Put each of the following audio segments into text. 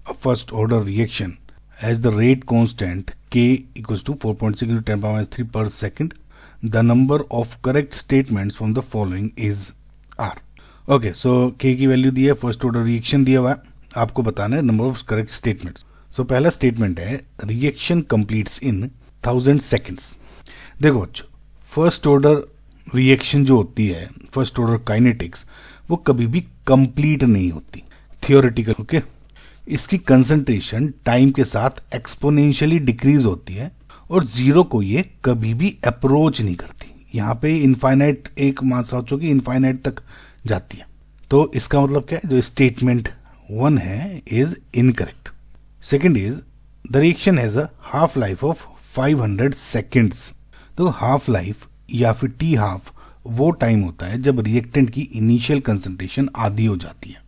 a first order reaction as the rate constant k equals to 4.6 into 10 power minus 3 per second, the number of correct statements from the following is r. Okay, so k की value दी है, first order reaction दिया हुआ है, आपको बताना है number of correct statements. सो पहला statement है रिएक्शन कंप्लीट्स इन 1000 सेकेंड्स. देखो बच्चों, फर्स्ट ऑर्डर रिएक्शन जो होती है, फर्स्ट ऑर्डर काइनेटिक्स, वो कभी भी कंप्लीट नहीं होती, थियोरेटिकल. ओके, इसकी कंसंट्रेशन टाइम के साथ एक्सपोनेंशियली डिक्रीज होती है और जीरो को ये कभी भी अप्रोच नहीं करती. यहाँ पे इनफाइनाइट, एक मान सोचो कि इनफाइनाइट तक जाती है. तो इसका मतलब क्या है, जो स्टेटमेंट 1 है is incorrect. Second is the reaction has a half life of 500 seconds. तो हाफ लाइफ या फिर टी हाफ वो टाइम होता है जब रिएक्टेंट की इनिशियल कंसंट्रेशन आधी हो जाती है.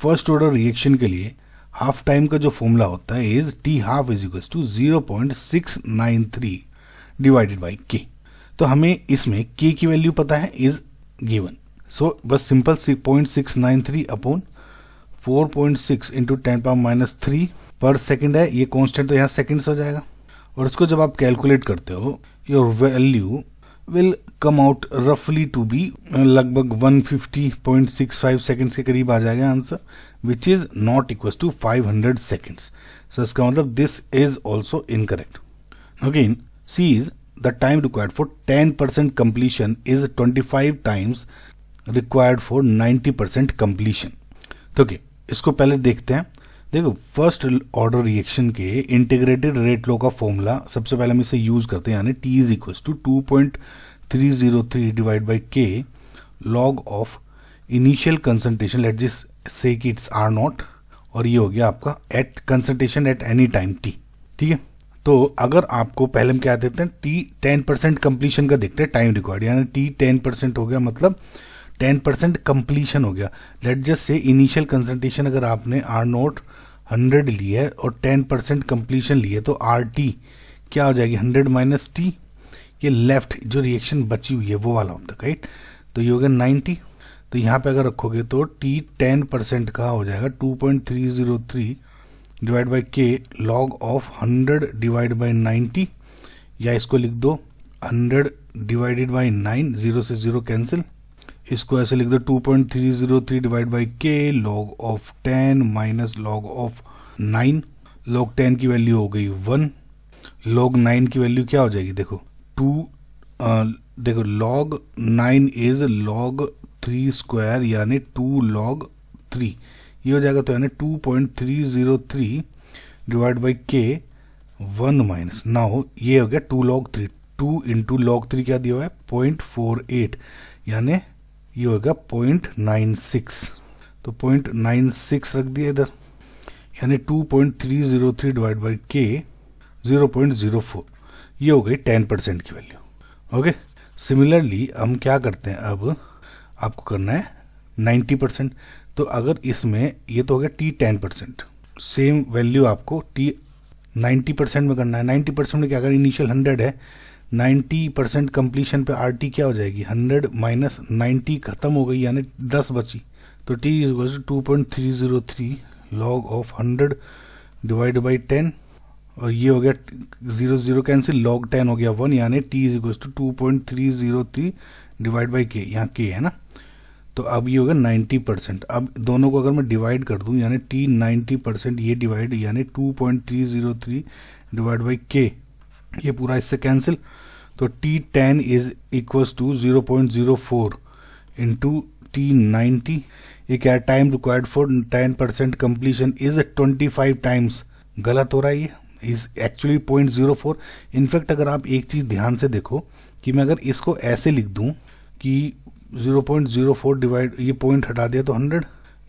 फर्स्ट ऑर्डर रिएक्शन के लिए हाफ टाइम का जो फॉर्मूला होता है is T half is equal to 0.693 divided by K. तो हमें इसमें के की वैल्यू पता है, इज गिवन. सो बस simple 0.693 upon 4.6 into 10 power minus 3 पर सेकेंड है. ये कॉन्स्टेंट तो यहाँ सेकेंड्स हो जाएगा और इसको जब आप कैलकुलेट करते हो your value will come out रफली टू बी लगभग 150.65 सेकेंड्स के करीब आ जाएगा answer, which is not equal to 500 seconds. So इसका मतलब this is also incorrect. Again C is the time required for 10% completion is 25 times required for 90% completion. तो okay, इसको पहले देखते हैं. देखो, फर्स्ट ऑर्डर रिएक्शन के इंटीग्रेटेड रेट लॉ का फॉर्मूला सबसे पहले हम इसे यूज करते हैं, यानी T is equal to 2.303 divide by k log of initial concentration, let just say कि इट्स आर नॉट, और ये हो गया आपका at concentration at any time T. ठीक है, तो अगर आपको पहले हम क्या देते हैं, T 10% कंप्लीशन का देखते हैं टाइम रिक्वायर्ड, यानी T 10% हो गया, मतलब 10% कंप्लीशन हो गया. लेट जस्ट से इनिशियल कंसंट्रेशन अगर आपने आर नोट 100 ली है और 10% कंप्लीशन ली है, तो आर टी क्या हो जाएगी, 100 माइनस टी. ये लेफ्ट जो रिएक्शन बची हुई है वो वाला होता है, राइट. तो ये हो गया 90. तो यहाँ पे अगर रखोगे तो टी 10% का हो जाएगा 2.303 divide by k log of 100 divide by 90, या इसको लिख दो 100 डिवाइडेड बाई 9, 0 से 0 कैंसिल. इसको ऐसे लिख दो 2.303 divide by k log of 10 minus log of 9. Log 10 की वैल्यू हो गई 1, लॉग 9 की वैल्यू क्या हो जाएगी, देखो 2, देखो लॉग 9 इज लॉग 3 स्क्वायर, यानी 2 लॉग 3, ये हो जाएगा. तो यानी 2.303 डिवाइड बाई के 1 माइनस, नाउ ये हो गया 2 लॉग 3. 2 इंटू लॉग 3 क्या दिया हुआ है, 0.48, यानी ये होगा 0.96. तो 0.96 रख दिया इधर, यानी 2.303 डिवाइड बाई के 0.04, ये हो गई 10% की वैल्यू. ओके, सिमिलरली हम क्या करते हैं, अब आपको करना है 90%. तो अगर इसमें ये तो हो गया T 10%, सेम वैल्यू आपको T 90% में करना है. 90% में क्या अगर इनिशियल 100 है, 90% कंप्लीशन पे आर टी क्या हो जाएगी, 100 माइनस 90 खत्म हो गई, यानी 10 बची. तो T is equal to 2.303 log of 100 divide by 10, और ये हो गया 0 0 कैंसिल, लॉग 10 हो गया 1, यानी T is equal to 2.303 divide by K, यहाँ के है ना. तो अब ये होगा 90%. अब दोनों को अगर मैं डिवाइड कर दूं, यानी T 90%, ये डिवाइड, यानी 2.303 डिवाइड बाई के, ये पूरा इससे कैंसिल. तो T 10 is equals to 0.04 into T 90. ये क्या, time required for 10% completion is 25 times. गलत हो रहा है, ये इज एक्चुअली 0.04. इनफैक्ट अगर आप एक चीज ध्यान से देखो कि मैं अगर इसको ऐसे लिख दूं कि 0.04 डिवाइड, ये पॉइंट हटा दिया तो 100,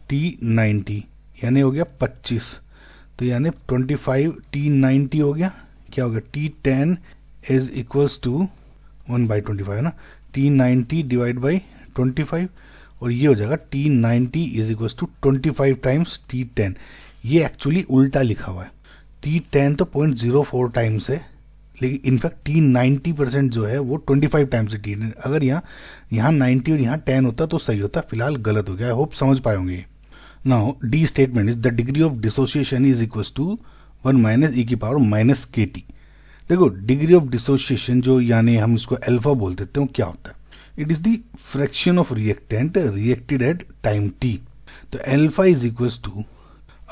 T 90 यानी हो गया 25. तो यानी 25 T 90 हो गया, क्या हो गया, T 10 इज इक्वल्स टू 1/25 है ना, T 90 डिवाइड बाई 25, और ये हो जाएगा T 90 is equals to 25 times T 10. ये एक्चुअली उल्टा लिखा हुआ है. T 10 तो 0.04 टाइम्स है, लेकिन इनफैक्ट T 90% जो है वो 25 टाइम्स है T 10. अगर यहाँ 90 और यहाँ 10 होता तो सही होता, फिलहाल गलत हो गया. आई होप समझ पाए होंगे. Now D statement is the degree of dissociation is equal to 1 minus e की पावर माइनस के टी। देखो डिग्री ऑफ डिसोसिएशन जो यानी हम इसको अल्फा बोल देते हैं क्या होता है, it is the fraction of reactant reacted at time t. तो alpha is equal to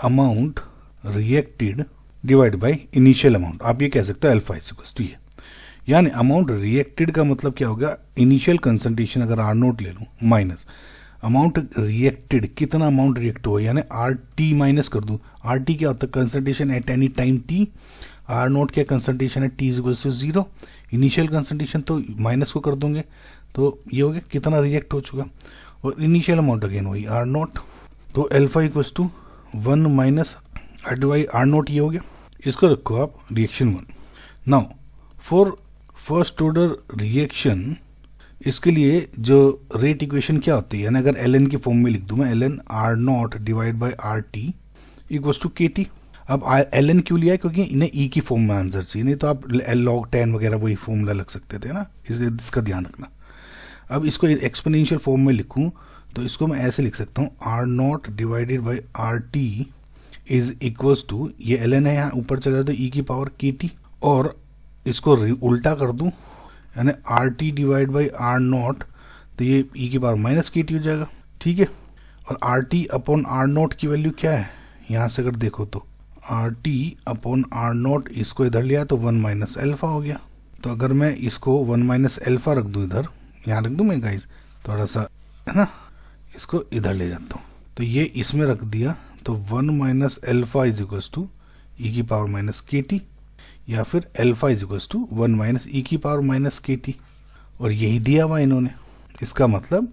amount reacted divide by initial amount. आप ये कह सकते हो अल्फा इज इक्वल टू ये, यानी अमाउंट रिएक्टेड का मतलब क्या होगा, इनिशियल कंसंट्रेशन अगर आर नोट ले लूँ माइनस अमाउंट रिएक्टेड, कितना अमाउंट रिएक्ट हुआ यानी आर टी माइनस कर दूँ। आर टी क्या होता है, concentration at any time T. R naught क्या कंसंट्रेशन है, T is equal to 0। Initial concentration तो माइनस को कर दूंगे तो ये हो गया कितना रिएक्ट हो चुका, और इनिशियल अमाउंट अगेन वही आर नोट। तो alpha equal to 1 minus R naught ये हो गया। इसको रखो आप reaction 1। Now for first order reaction, इसके लिए जो रेट इक्वेशन क्या होती है, यानी अगर एल एन की फॉर्म में लिख दूं मैं, L N R naught divide by R T equals to K T. अब एल एन क्यों लिया है, क्योंकि इन्हें ई की फॉर्म में आंसर चाहिए, नहीं तो आप एल लॉग 10 वगैरह वही फॉर्मूला लग सकते थे ना, इसका ध्यान रखना। अब इसको एक्सपोनेंशियल फॉर्म में लिखूं तो इसको मैं ऐसे लिख सकता हूँ, R naught divided by R T is equals to, ये एल एन है यहाँ ऊपर चला जाए तो ई की पावर के टी, और इसको उल्टा कर दूं यानी R T divide by R naught, तो ये ई की पावर माइनस के टी हो जाएगा, ठीक है। और R T upon R naught की वैल्यू क्या है, यहाँ से अगर देखो तो R T upon R naught, इसको इधर लिया तो 1 माइनस एल्फा हो गया। तो अगर मैं इसको 1 माइनस एल्फा रख दूँ इधर, यहाँ रख दूँ मैं गाइस थोड़ा सा, है ना, इसको इधर ले जाता हूँ तो ये इसमें रख दिया, तो 1 minus alpha is equals to ई की पावर माइनस के टी, या फिर alpha is equals to 1 minus e की पावर माइनस के टी, और यही दिया हुआ इन्होंने। इसका मतलब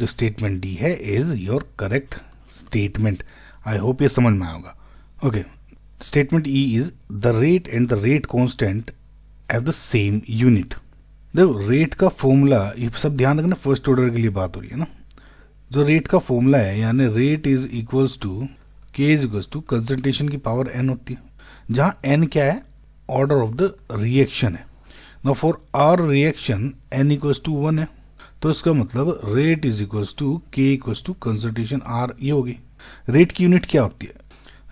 जो स्टेटमेंट डी है is your correct statement. I hope ये समझ में आएगा। Okay, statement E is the rate and the rate constant have the same unit. देखो रेट का फॉर्मूला, ये सब ध्यान रखना, फर्स्ट ऑर्डर के लिए बात हो रही है ना। जो रेट का फॉर्मूला है यानी rate is equals to K is equals to concentration की पावर एन होती है, जहाँ एन क्या है, ऑर्डर ऑफ द रिएक्शन है। Now for our reaction N equals to 1 है, तो इसका मतलब rate is equals to K equals to concentration R, ये होगी। रेट की यूनिट क्या होती है,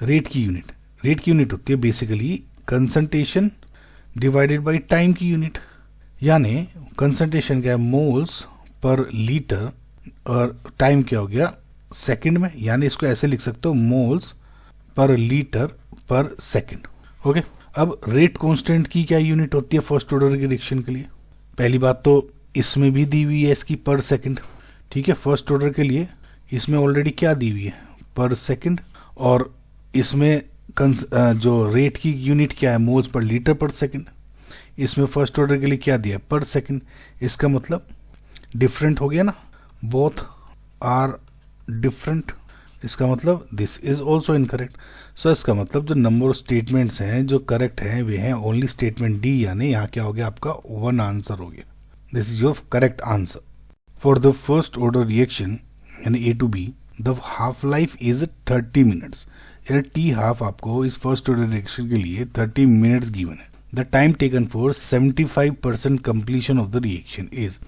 रेट की यूनिट होती है basically concentration divided by time की यूनिट, यानी कंसंट्रेशन क्या है, मोल्स पर लीटर, और टाइम क्या हो गया सेकंड में, यानी इसको ऐसे लिख सकते हो मोल्स पर लीटर पर सेकंड। ओके, अब रेट कांस्टेंट की क्या यूनिट होती है फर्स्ट ऑर्डर की रिएक्शन के लिए, पहली बात तो इसमें भी दी हुई है इसकी पर सेकंड, ठीक है। फर्स्ट ऑर्डर के लिए इसमें ऑलरेडी क्या दी हुई है, पर सेकंड, और इसमें जो रेट की यूनिट क्या है, मोल्स पर लीटर पर सेकंड। इसमें फर्स्ट ऑर्डर के लिए क्या दिया है, पर सेकंड। इसका मतलब डिफरेंट हो गया ना, बोथ आर डिफरेंट। इसका मतलब this is also incorrect. So इसका मतलब जो नंबर ऑफ स्टेटमेंट्स हैं जो करेक्ट हैं वे हैं ओनली स्टेटमेंट डी, यानी यहाँ क्या हो गया आपका 1 आंसर हो गया। This is your correct answer for the first order reaction यानी A to B. The half life is 30 minutes, यानी टी हाफ आपको इस फर्स्ट ऑर्डर रिएक्शन के लिए 30 मिनट्स गिवन है। The time taken for 75% completion of the reaction is,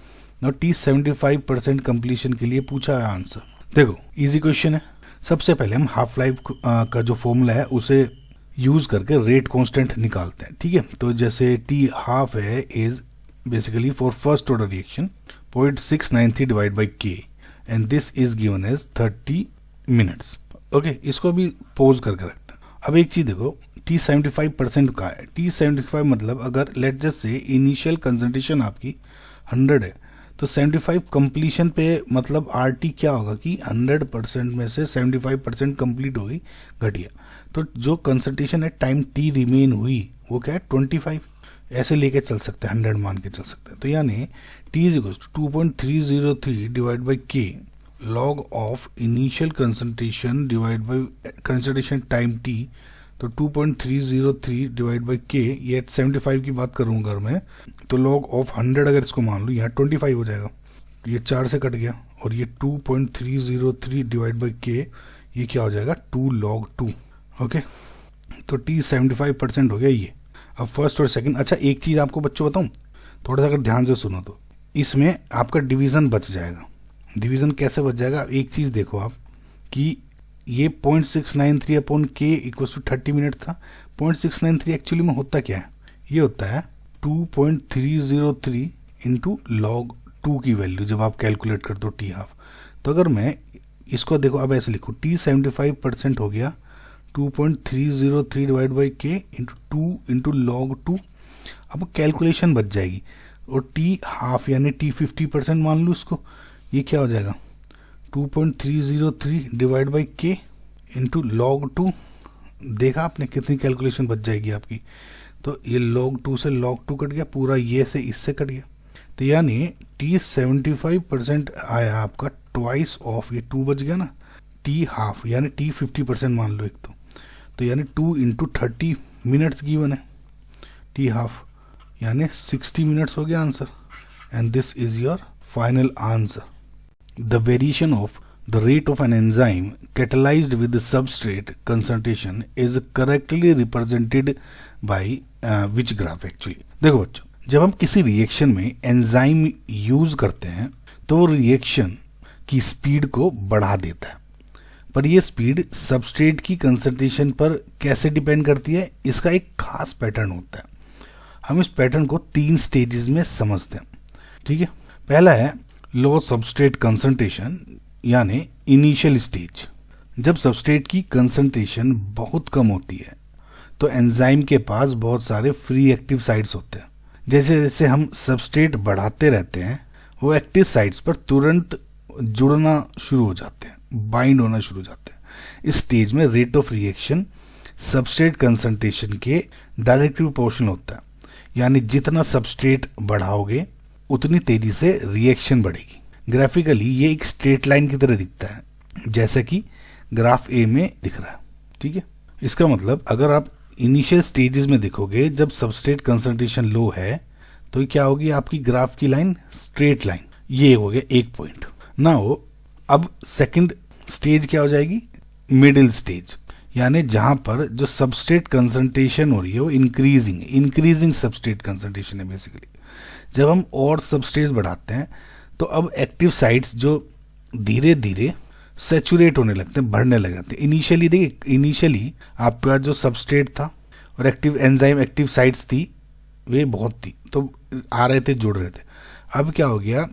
now t 75% completion के लिए पूछा है आंसर। देखो इजी क्वेश्चन है। सबसे पहले हम हाफ लाइफ का जो फॉर्मूला है उसे यूज करके रेट कांस्टेंट निकालते हैं, ठीक है। तो जैसे टी हाफ है is basically for first order reaction 0.693 divide by k, and this is given as 30 minutes. Okay, इसको भी पोज करके रखते हैं। अब एक चीज देखो, टी 75% का है। टी 75 मतलब अगर लेट जस्ट से इनिशियल कंसंट्रेशन आपकी 100 है, तो 75 कंप्लीशन पे मतलब आर टी क्या होगा कि 100% में से 75% कंप्लीट हो गई, घटिया। तो जो कंसंट्रेशन है टाइम टी रिमेन हुई वो क्या है 25, ऐसे लेके चल सकते हैं, 100 मान के चल सकते हैं। तो यानी t is equals to 2.303 divide by k log of initial concentration divide by concentration time t. तो 2.303 डिवाइड बाई के, ये 75 की बात करूँगा अगर मैं, तो लॉग ऑफ 100 अगर इसको मान लूँ यहाँ 25 हो जाएगा, ये 4 से कट गया, और ये 2.303 डिवाइड बाई के ये क्या हो जाएगा 2 log 2। ओके, तो टी 75% हो गया ये। अब फर्स्ट और सेकंड। अच्छा एक चीज़ आपको बच्चों बताऊँ, थोड़ा सा अगर ध्यान से सुनो तो इसमें आपका डिवीज़न बच जाएगा। डिवीज़न कैसे बच जाएगा, एक चीज़ देखो आप कि ये 0.693 अपॉन के इक्वल टू 30 मिनट था। 0.693 एक्चुअली में होता क्या है, ये होता है 2.303 इंटू log 2 की वैल्यू जब आप कैलकुलेट कर दो टी हाफ। तो अगर मैं इसको देखो अब ऐसे लिखूँ, टी 75% हो गया 2.303 डिवाइड बाई के इंटू 2 इंटू log 2। अब कैलकुलेशन बच जाएगी। और टी हाफ यानी टी 50% मान लूँ इसको, ये क्या हो जाएगा 2.303 डिवाइड बाई के इंटू log 2। देखा आपने कितनी कैलकुलेशन बच जाएगी आपकी। तो ये log 2 से log 2 कट गया, पूरा ये से इससे कट गया। तो यानी टी 75% आया आपका, ट्वाइस ऑफ ये 2 बच गया ना, टी हाफ यानी टी 50% मान लो एक तो यानी 2 इंटू 30 मिनट्स गिवन है। टी हाफ यानी 60 मिनट्स हो गया answer. And this is your final answer. The variation of the rate of an enzyme catalyzed with the substrate concentration is correctly represented by which graph actually। देखो बच्चों, जब हम किसी reaction में enzyme use करते हैं तो वो रिएक्शन की स्पीड को बढ़ा देता है, पर ये स्पीड सबस्ट्रेट की कंसंट्रेशन पर कैसे डिपेंड करती है, इसका एक खास पैटर्न होता है। हम इस पैटर्न को 3 स्टेजेस में समझते हैं, ठीक है। पहला है लो सबस्ट्रेट कंसंट्रेशन यानी इनिशियल स्टेज। जब सबस्ट्रेट की कंसंट्रेशन बहुत कम होती है तो एंजाइम के पास बहुत सारे फ्री एक्टिव साइट्स होते हैं। जैसे जैसे हम सबस्ट्रेट बढ़ाते रहते हैं वो एक्टिव साइट्स पर तुरंत जुड़ना शुरू हो जाते हैं, बाइंड होना शुरू हो जाते हैं। इस स्टेज में rate of reaction substrate concentration के डायरेक्ट प्रोपोर्शनल होता है, यानी जितना सबस्ट्रेट बढ़ाओगे उतनी तेजी से रिएक्शन बढ़ेगी। ग्राफिकली ये एक स्ट्रेट लाइन की तरह दिखता है, जैसा कि ग्राफ ए में दिख रहा है, ठीक है। इसका मतलब अगर आप इनिशियल स्टेजेस में देखोगे जब सबस्ट्रेट कंसंट्रेशन लो है तो क्या होगी आपकी ग्राफ की लाइन, स्ट्रेट लाइन। ये हो गया एक पॉइंट। नाउ अब सेकंड स्टेज क्या हो जाएगी, मिडिल स्टेज, यानी जहां पर जो सबस्ट्रेट कंसंट्रेशन हो रही है वो इंक्रीजिंग सबस्ट्रेट कंसंट्रेशन है बेसिकली। जब हम और सबस्ट्रेट बढ़ाते हैं तो अब एक्टिव साइट्स जो धीरे धीरे सैचुरेट होने लगते हैं, बढ़ने लग जाते हैं। इनिशियली देखिए, इनिशियली आपका जो सबस्ट्रेट था और एक्टिव एंजाइम एक्टिव साइट्स थी वे बहुत थी, तो आ रहे थे, जुड़ रहे थे। अब क्या हो गया,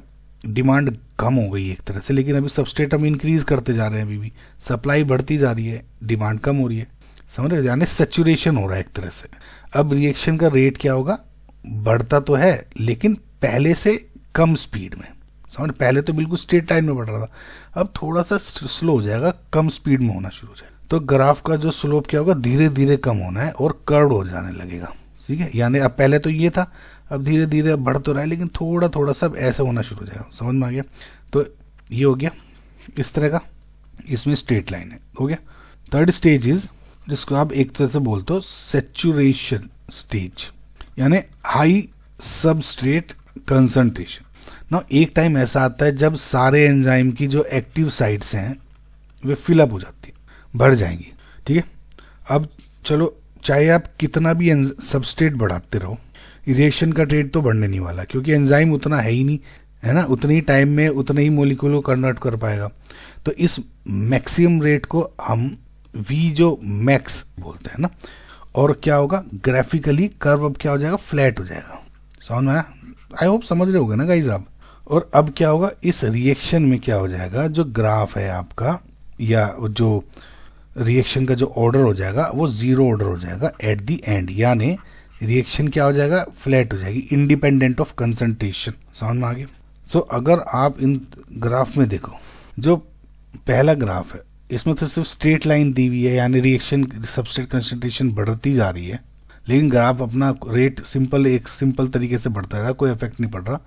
डिमांड कम हो गई एक तरह से, लेकिन अभी सबस्ट्रेट हम इंक्रीज करते जा रहे हैं, अभी भी सप्लाई बढ़ती जा रही है, डिमांड कम हो रही है, समझ रहे, यानी सैचुरेशन हो रहा है एक तरह से। अब रिएक्शन का रेट क्या होगा, बढ़ता तो है लेकिन पहले से कम स्पीड में, समझ। पहले तो बिल्कुल स्ट्रेट लाइन में बढ़ रहा था, अब थोड़ा सा स्लो हो जाएगा, कम स्पीड में होना शुरू हो जाएगा। तो ग्राफ का जो स्लोप क्या होगा, धीरे धीरे कम होना है और कर्व हो जाने लगेगा, ठीक है। यानी अब पहले तो ये था, अब धीरे धीरे बढ़ तो रहा है लेकिन थोड़ा थोड़ा सा ऐसा होना शुरू हो जाएगा, समझ में आ गया। तो ये हो गया इस तरह का, इसमें स्ट्रेट लाइन है, हो गया। थर्ड स्टेज इज, जिसको आप एक तरह से बोलते हो सैचुरेशन स्टेज, यानी हाई सबस्ट्रेट कंसंट्रेशन। ना एक टाइम ऐसा आता है जब सारे एंजाइम की जो एक्टिव साइट्स हैं वे फिलअप हो जाती है, भर जाएंगी, ठीक है। अब चलो, चाहे आप कितना भी सबस्ट्रेट बढ़ाते रहो, रिएक्शन का रेट तो बढ़ने नहीं वाला, क्योंकि एंजाइम उतना है ही नहीं, है ना, उतने ही टाइम में उतने ही मोलिक्यूल को कन्वर्ट कर पाएगा। तो इस मैक्सिमम रेट को हम वी जो मैक्स बोलते हैं ना। और क्या होगा, ग्राफिकली कर्व अब क्या हो जाएगा, फ्लैट हो जाएगा, समझ में आया। आई होप समझ रहे होगे ना गाइज आप। और अब क्या होगा, इस रिएक्शन में क्या हो जाएगा, जो ग्राफ है आपका या जो रिएक्शन का जो ऑर्डर हो जाएगा वो जीरो ऑर्डर हो जाएगा एट दी एंड, यानी रिएक्शन क्या हो जाएगा, फ्लैट हो जाएगी, इंडिपेंडेंट ऑफ कंसंट्रेशन, समझ में आ गया। तो अगर आप इन ग्राफ में देखो, जो पहला ग्राफ है इसमें तो सिर्फ स्ट्रेट लाइन दी हुई है, यानी रिएक्शन सबस्ट्रेट कंसंट्रेशन बढ़ती जा रही है, लेकिन ग्राफ अपना रेट एक सिंपल तरीके से बढ़ता रहा, कोई इफेक्ट नहीं पड़ रहा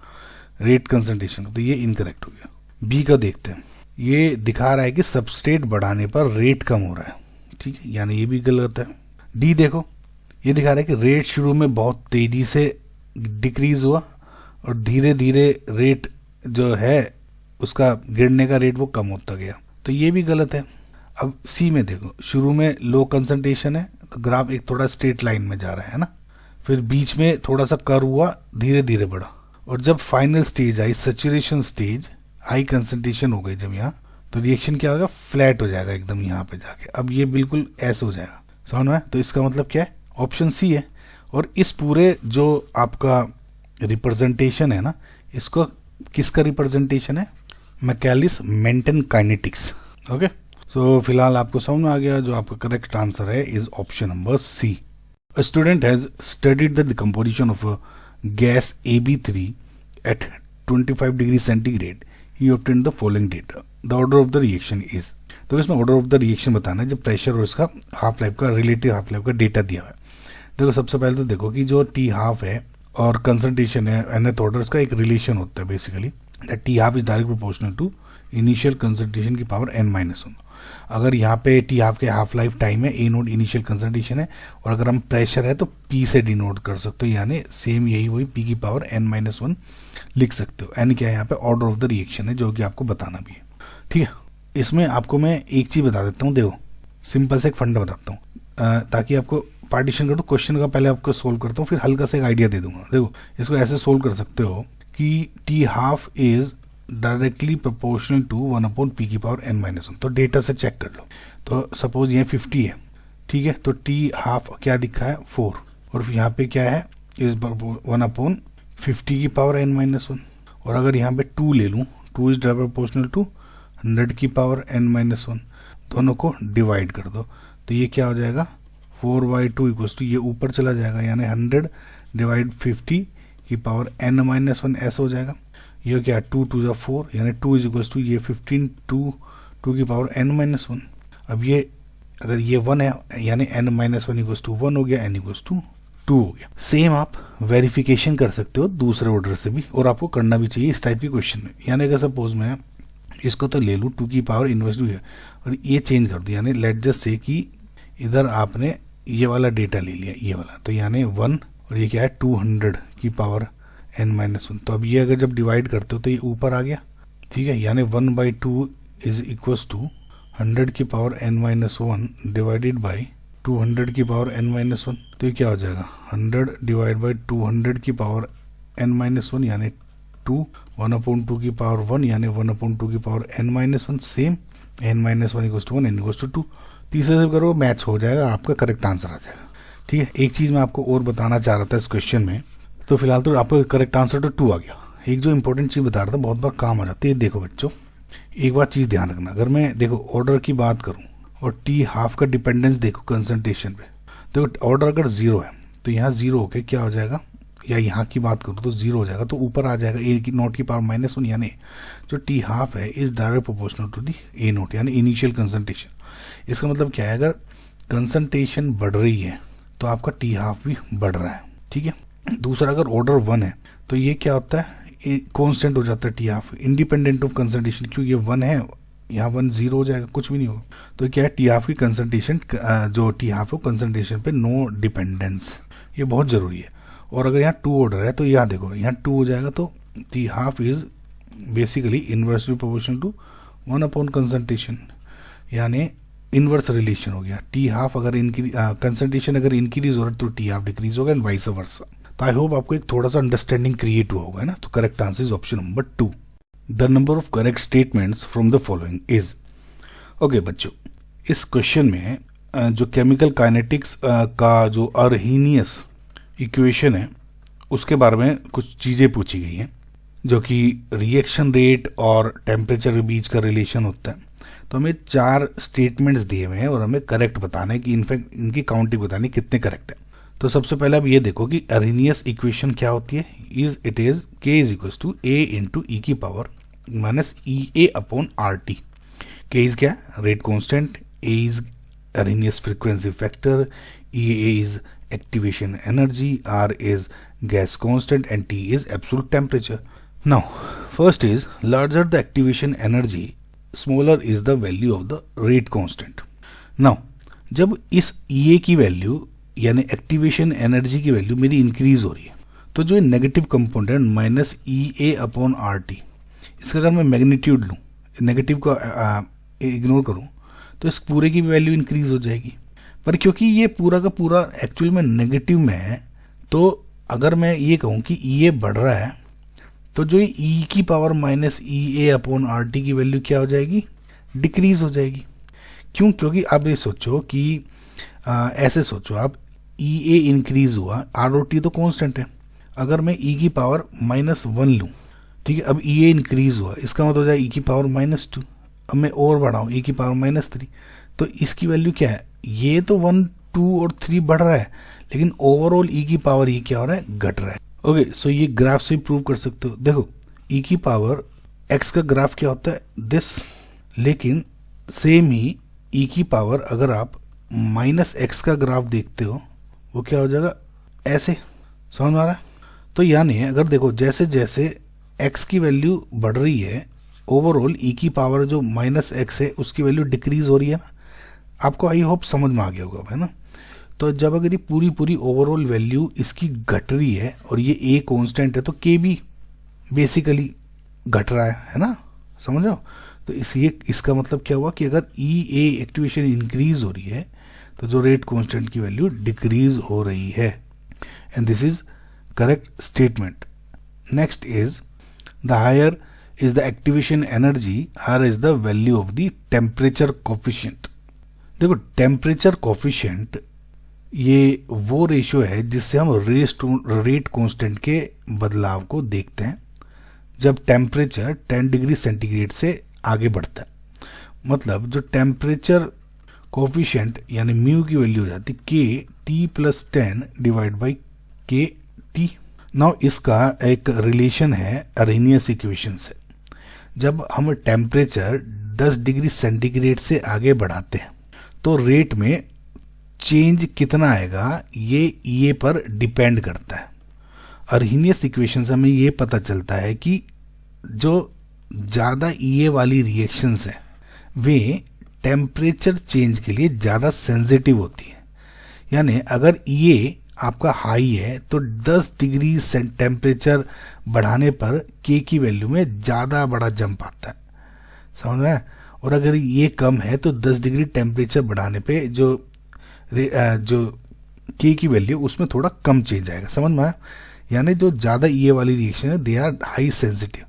रेट कंसंट्रेशन का। तो ये इनकरेक्ट हो गया। बी का देखते हैं, ये दिखा रहा है कि सबस्ट्रेट बढ़ाने पर रेट कम हो रहा है, ठीक है, यानी ये भी गलत है। डी देखो, ये दिखा रहा है कि रेट शुरू में बहुत तेजी से डिक्रीज हुआ और धीरे धीरे रेट जो है उसका गिरने का रेट वो कम होता गया, तो ये भी गलत है। अब सी में देखो, शुरू में लो कंसंट्रेशन है तो ग्राफ एक थोड़ा स्ट्रेट लाइन में जा रहा है ना, फिर बीच में थोड़ा सा कर्व हुआ, धीरे धीरे बढ़ा, और जब final stage I saturation stage, high concentration हो गई जब यहाँ, तो रिएक्शन क्या होगा, फ्लैट हो जाएगा एकदम यहाँ पे जाके। अब ये बिल्कुल ऐसे हो जाएगा, समझ में? तो इसका मतलब क्या है, ऑप्शन सी है। और इस पूरे जो आपका रिप्रेजेंटेशन है ना, इसको किसका रिप्रेजेंटेशन है, Michaelis Menten kinetics. Okay, so फिलहाल आपको समझ में आ गया, जो आपका करेक्ट आंसर है is option number C. A student has studied the decomposition of a gas AB3 at 25 degrees centigrade. He obtained the following data. The order of the reaction is. तो इसमें ऑर्डर ऑफ द रिएक्शन बताना है जब pressure और इसका half life का, relative half life का data दिया हुआ है। देखो सबसे पहले तो देखो कि जो टी हाफ है और कंसंट्रेशन है nth ऑर्डर, इसका एक रिलेशन होता है basically, that T half is direct proportional to initial concentration की पावर n-1। अगर यहाँ पे टी हाफ के हाफ लाइफ टाइम है, ए नोट इनिशियल कंसंट्रेशन है, और अगर हम प्रेशर है तो पी से डिनोट कर सकते हो, यानी सेम यही वही पी की पावर n-1 लिख सकते हो। एन क्या है यहाँ पे, ऑर्डर ऑफ द रिएक्शन है, जो कि आपको बताना भी है। ठीक है, इसमें आपको मैं एक चीज बता देता हूँ, देखो सिंपल से एक फंडा बताता हूँ, ताकि आपको पार्टीशन कर दो क्वेश्चन का, पहले आपको सोल्व करता हूँ, फिर हल्का से एक आइडिया दे दूंगा। देखो इसको ऐसे सोल्व कर सकते हो कि T half is directly proportional to 1/p की पावर n-1। तो डेटा से चेक कर लो। तो सपोज ये 50 है, ठीक है, तो टी हाफ क्या दिखा है 4, और यहाँ पे क्या है इज 1/50 की पावर n-1। और अगर यहाँ पे 2 ले लूँ, 2 इज डायरेक्ट प्रोपोर्शनल टू 100 की पावर n-1, दोनों को डिवाइड कर दो, तो ये क्या हो जाएगा 4/2 इक्वल्स टू, ये ऊपर चला जाएगा, यानी 100 डिवाइड 50 की पावर n-1 ऐसा हो जाएगा। ये क्या 2 2 जा 4, यानी 2 इज इक्वल्स टू ये 15 2 की पावर n-1। अब ये अगर ये 1 है, यानी n-1 इक्वल्स टू 1 हो गया, n इक्वल्स टू 2 हो गया। सेम आप वेरिफिकेशन कर सकते हो दूसरे ऑर्डर से भी, और आपको करना भी चाहिए इस टाइप के क्वेश्चन में। यानी अगर सपोज मैं इसको तो ले लूँ 2 की पावर इनवर्स 2 है, और ये चेंज कर दिया, यानी लेट जस्ट से कि इधर आपने ये वाला डेटा ले लिया, ये वाला, तो यानी 1, और ये क्या है 200 की पावर n-1। तो अब ये अगर जब डिवाइड करते हो तो ये ऊपर आ गया, ठीक है, यानी 1/2 इज इक्वल्स टू 100 की पावर n-1 डिवाइडेड बाई 200 की पावर n-1। तो ये क्या हो जाएगा 100 डिवाइड बाई 200 की पावर n-1, यानी 2 1/2 की पावर 1, यानी 1/2 की power n-1। Same n-1 equals to 1, n equals to 2। तीसरे से करो मैच हो जाएगा, आपका करेक्ट आंसर आ जाएगा। ठीक है, एक चीज़ मैं आपको और बताना चाह रहा था इस क्वेश्चन में, तो फिलहाल तो आपका करेक्ट आंसर तो 2 आ गया। एक जो इंपॉर्टेंट चीज़ बता रहा था, बहुत बार काम आ जाती है। देखो बच्चों, एक बात चीज़ ध्यान रखना, अगर मैं देखो ऑर्डर की बात करूं और टी हाफ का डिपेंडेंस देखो कंसंट्रेशन पे, देखो ऑर्डर अगर 0 है तो यहाँ 0 होके क्या हो जाएगा, या यहाँ की बात करूँ तो 0 हो जाएगा, तो ऊपर आ जाएगा ए की नोट की पावर -1, यानी जो टी हाफ है is direct proportional to the A naught, यानी इनिशियल कंसंट्रेशन। इसका मतलब क्या है, अगर कंसंट्रेशन बढ़ रही है तो आपका टी हाफ भी बढ़ रहा है। ठीक है, दूसरा अगर ऑर्डर 1 है तो ये क्या होता है, कांस्टेंट हो जाता है T half, independent of concentration, क्योंकि ये 1 है, यहाँ 1 0 हो जाएगा, कुछ भी नहीं होगा। तो क्या है टी हाफ की कंसंट्रेशन, जो टी हाफ है कंसंट्रेशन पे नो डिपेंडेंस, ये बहुत जरूरी है। और अगर यहाँ 2 ऑर्डर है तो यहाँ देखो यहाँ 2 हो जाएगा, तो T half is basically inversely proportional to 1 concentration, यानी इनवर्स रिलेशन हो गया। टी हाफ अगर कंसंट्रेशन अगर इंक्रीज हो रहा है तो टी हाफ डिक्रीज होगा, एंड वाइस वर्सा। तो आई होप आपको एक थोड़ा सा अंडरस्टैंडिंग क्रिएट हुआ होगा, है ना। तो correct answer is option number 2। The number of correct statements from the following is. Okay बच्चों, इस क्वेश्चन में जो केमिकल काइनेटिक्स का जो अर्हीनियस इक्वेशन है उसके बारे में कुछ चीज़ें पूछी गई हैं, जो कि रिएक्शन रेट और टेम्परेचर के बीच का रिलेशन होता है। तो हमें 4 स्टेटमेंट्स दिए हुए हैं और हमें करेक्ट बताना है कि इनफैक्ट इनकी काउंटिंग बतानी कितने करेक्ट है। तो सबसे पहले आप ये देखो कि अर्हीनियस इक्वेशन क्या होती है, it is k is equals to A into ई की power minus E A upon R T. K is क्या, rate constant, A is Arrhenius frequency factor, E A is activation energy, R is gas constant, and T is absolute temperature. Now first is larger the activation energy smaller is the value of the rate constant. Now जब इस E A की value यानी activation energy की value मेरी increase हो रही है, तो जो negative component minus E A upon R T, इसका अगर मैं मैग्नीट्यूड लूँ, नेगेटिव को इग्नोर करूँ, तो इस पूरे की वैल्यू इंक्रीज हो जाएगी। पर क्योंकि ये पूरा का पूरा एक्चुअल में नेगेटिव में है, तो अगर मैं ये कहूँ कि ई ए बढ़ रहा है, तो जो ई की power minus E A upon R T की वैल्यू क्या हो जाएगी, डिक्रीज हो जाएगी। क्यों? क्योंकि आप ये सोचो कि ऐसे सोचो आप, ई ए इंक्रीज हुआ, आर ओ टी तो कांस्टेंट है। अगर मैं ई की पावर -1 लूँ, ठीक है, अब ई ए इंक्रीज हुआ, इसका मतलब हो जाए ई की पावर -2। अब मैं और बढ़ाऊँ ई की पावर -3, तो इसकी वैल्यू क्या है? ये तो 1, 2 और 3 बढ़ रहा है, लेकिन ओवरऑल ई की पावर ये क्या हो रहा है? घट रहा है। ओके, सो ये ग्राफ से प्रूव कर सकते हो। देखो, ई की पावर एक्स का ग्राफ क्या होता है? दिस। लेकिन सेम ही ई की पावर अगर आप -x का ग्राफ देखते हो, वो क्या हो जाएगा? ऐसे। समझ में आ रहा है? तो यानी अगर देखो, जैसे जैसे x की वैल्यू बढ़ रही है, ओवरऑल ई की पावर जो -x है उसकी वैल्यू डिक्रीज हो रही है ना। आपको आई होप समझ में आ गया होगा, है ना। तो जब अगर ये पूरी पूरी ओवरऑल वैल्यू इसकी घट रही है और ये a कांस्टेंट है, तो k भी बेसिकली घट रहा है ना। समझ रहे हो? तो इसका मतलब क्या हुआ कि अगर ई ए एक्टिवेशन इंक्रीज हो रही है, तो जो रेट कांस्टेंट की वैल्यू डिक्रीज हो रही है। And this is correct statement. Next is the higher is the activation energy, higher is the value of the temperature coefficient। देखो, टेम्परेचर कोफिशिएंट ये वो रेशियो है जिससे हम रेट कांस्टेंट के बदलाव को देखते हैं जब टेम्परेचर 10 डिग्री सेंटीग्रेड से आगे बढ़ता है। मतलब जो टेम्परेचर कोफिशिएंट यानी म्यू की वैल्यू हो जाती के टी प्लस 10 डिवाइड बाई के टी। नाउ इसका एक रिलेशन है अरेनियस इक्वेशन से। जब हम टेम्परेचर 10 डिग्री सेंटीग्रेड से आगे बढ़ाते हैं तो रेट में चेंज कितना आएगा ये ई ए पर डिपेंड करता है। अरेनियस इक्वेशन से हमें ये पता चलता है कि जो ज़्यादा ई ए वाली रिएक्शंस हैं वे टेम्परेचर चेंज के लिए ज़्यादा सेंसिटिव होती हैं। यानी अगर ई ए आपका हाई है तो 10 डिग्री टेम्परेचर बढ़ाने पर के की वैल्यू में ज़्यादा बड़ा जंप आता है। समझ रहे हैं? और अगर ये कम है तो 10 डिग्री टेम्परेचर बढ़ाने पे जो के की वैल्यू उसमें थोड़ा कम चेंज आएगा। समझ में आया? यानी जो ज़्यादा ई ए वाली रिएक्शन है दे आर हाई सेंसिटिव।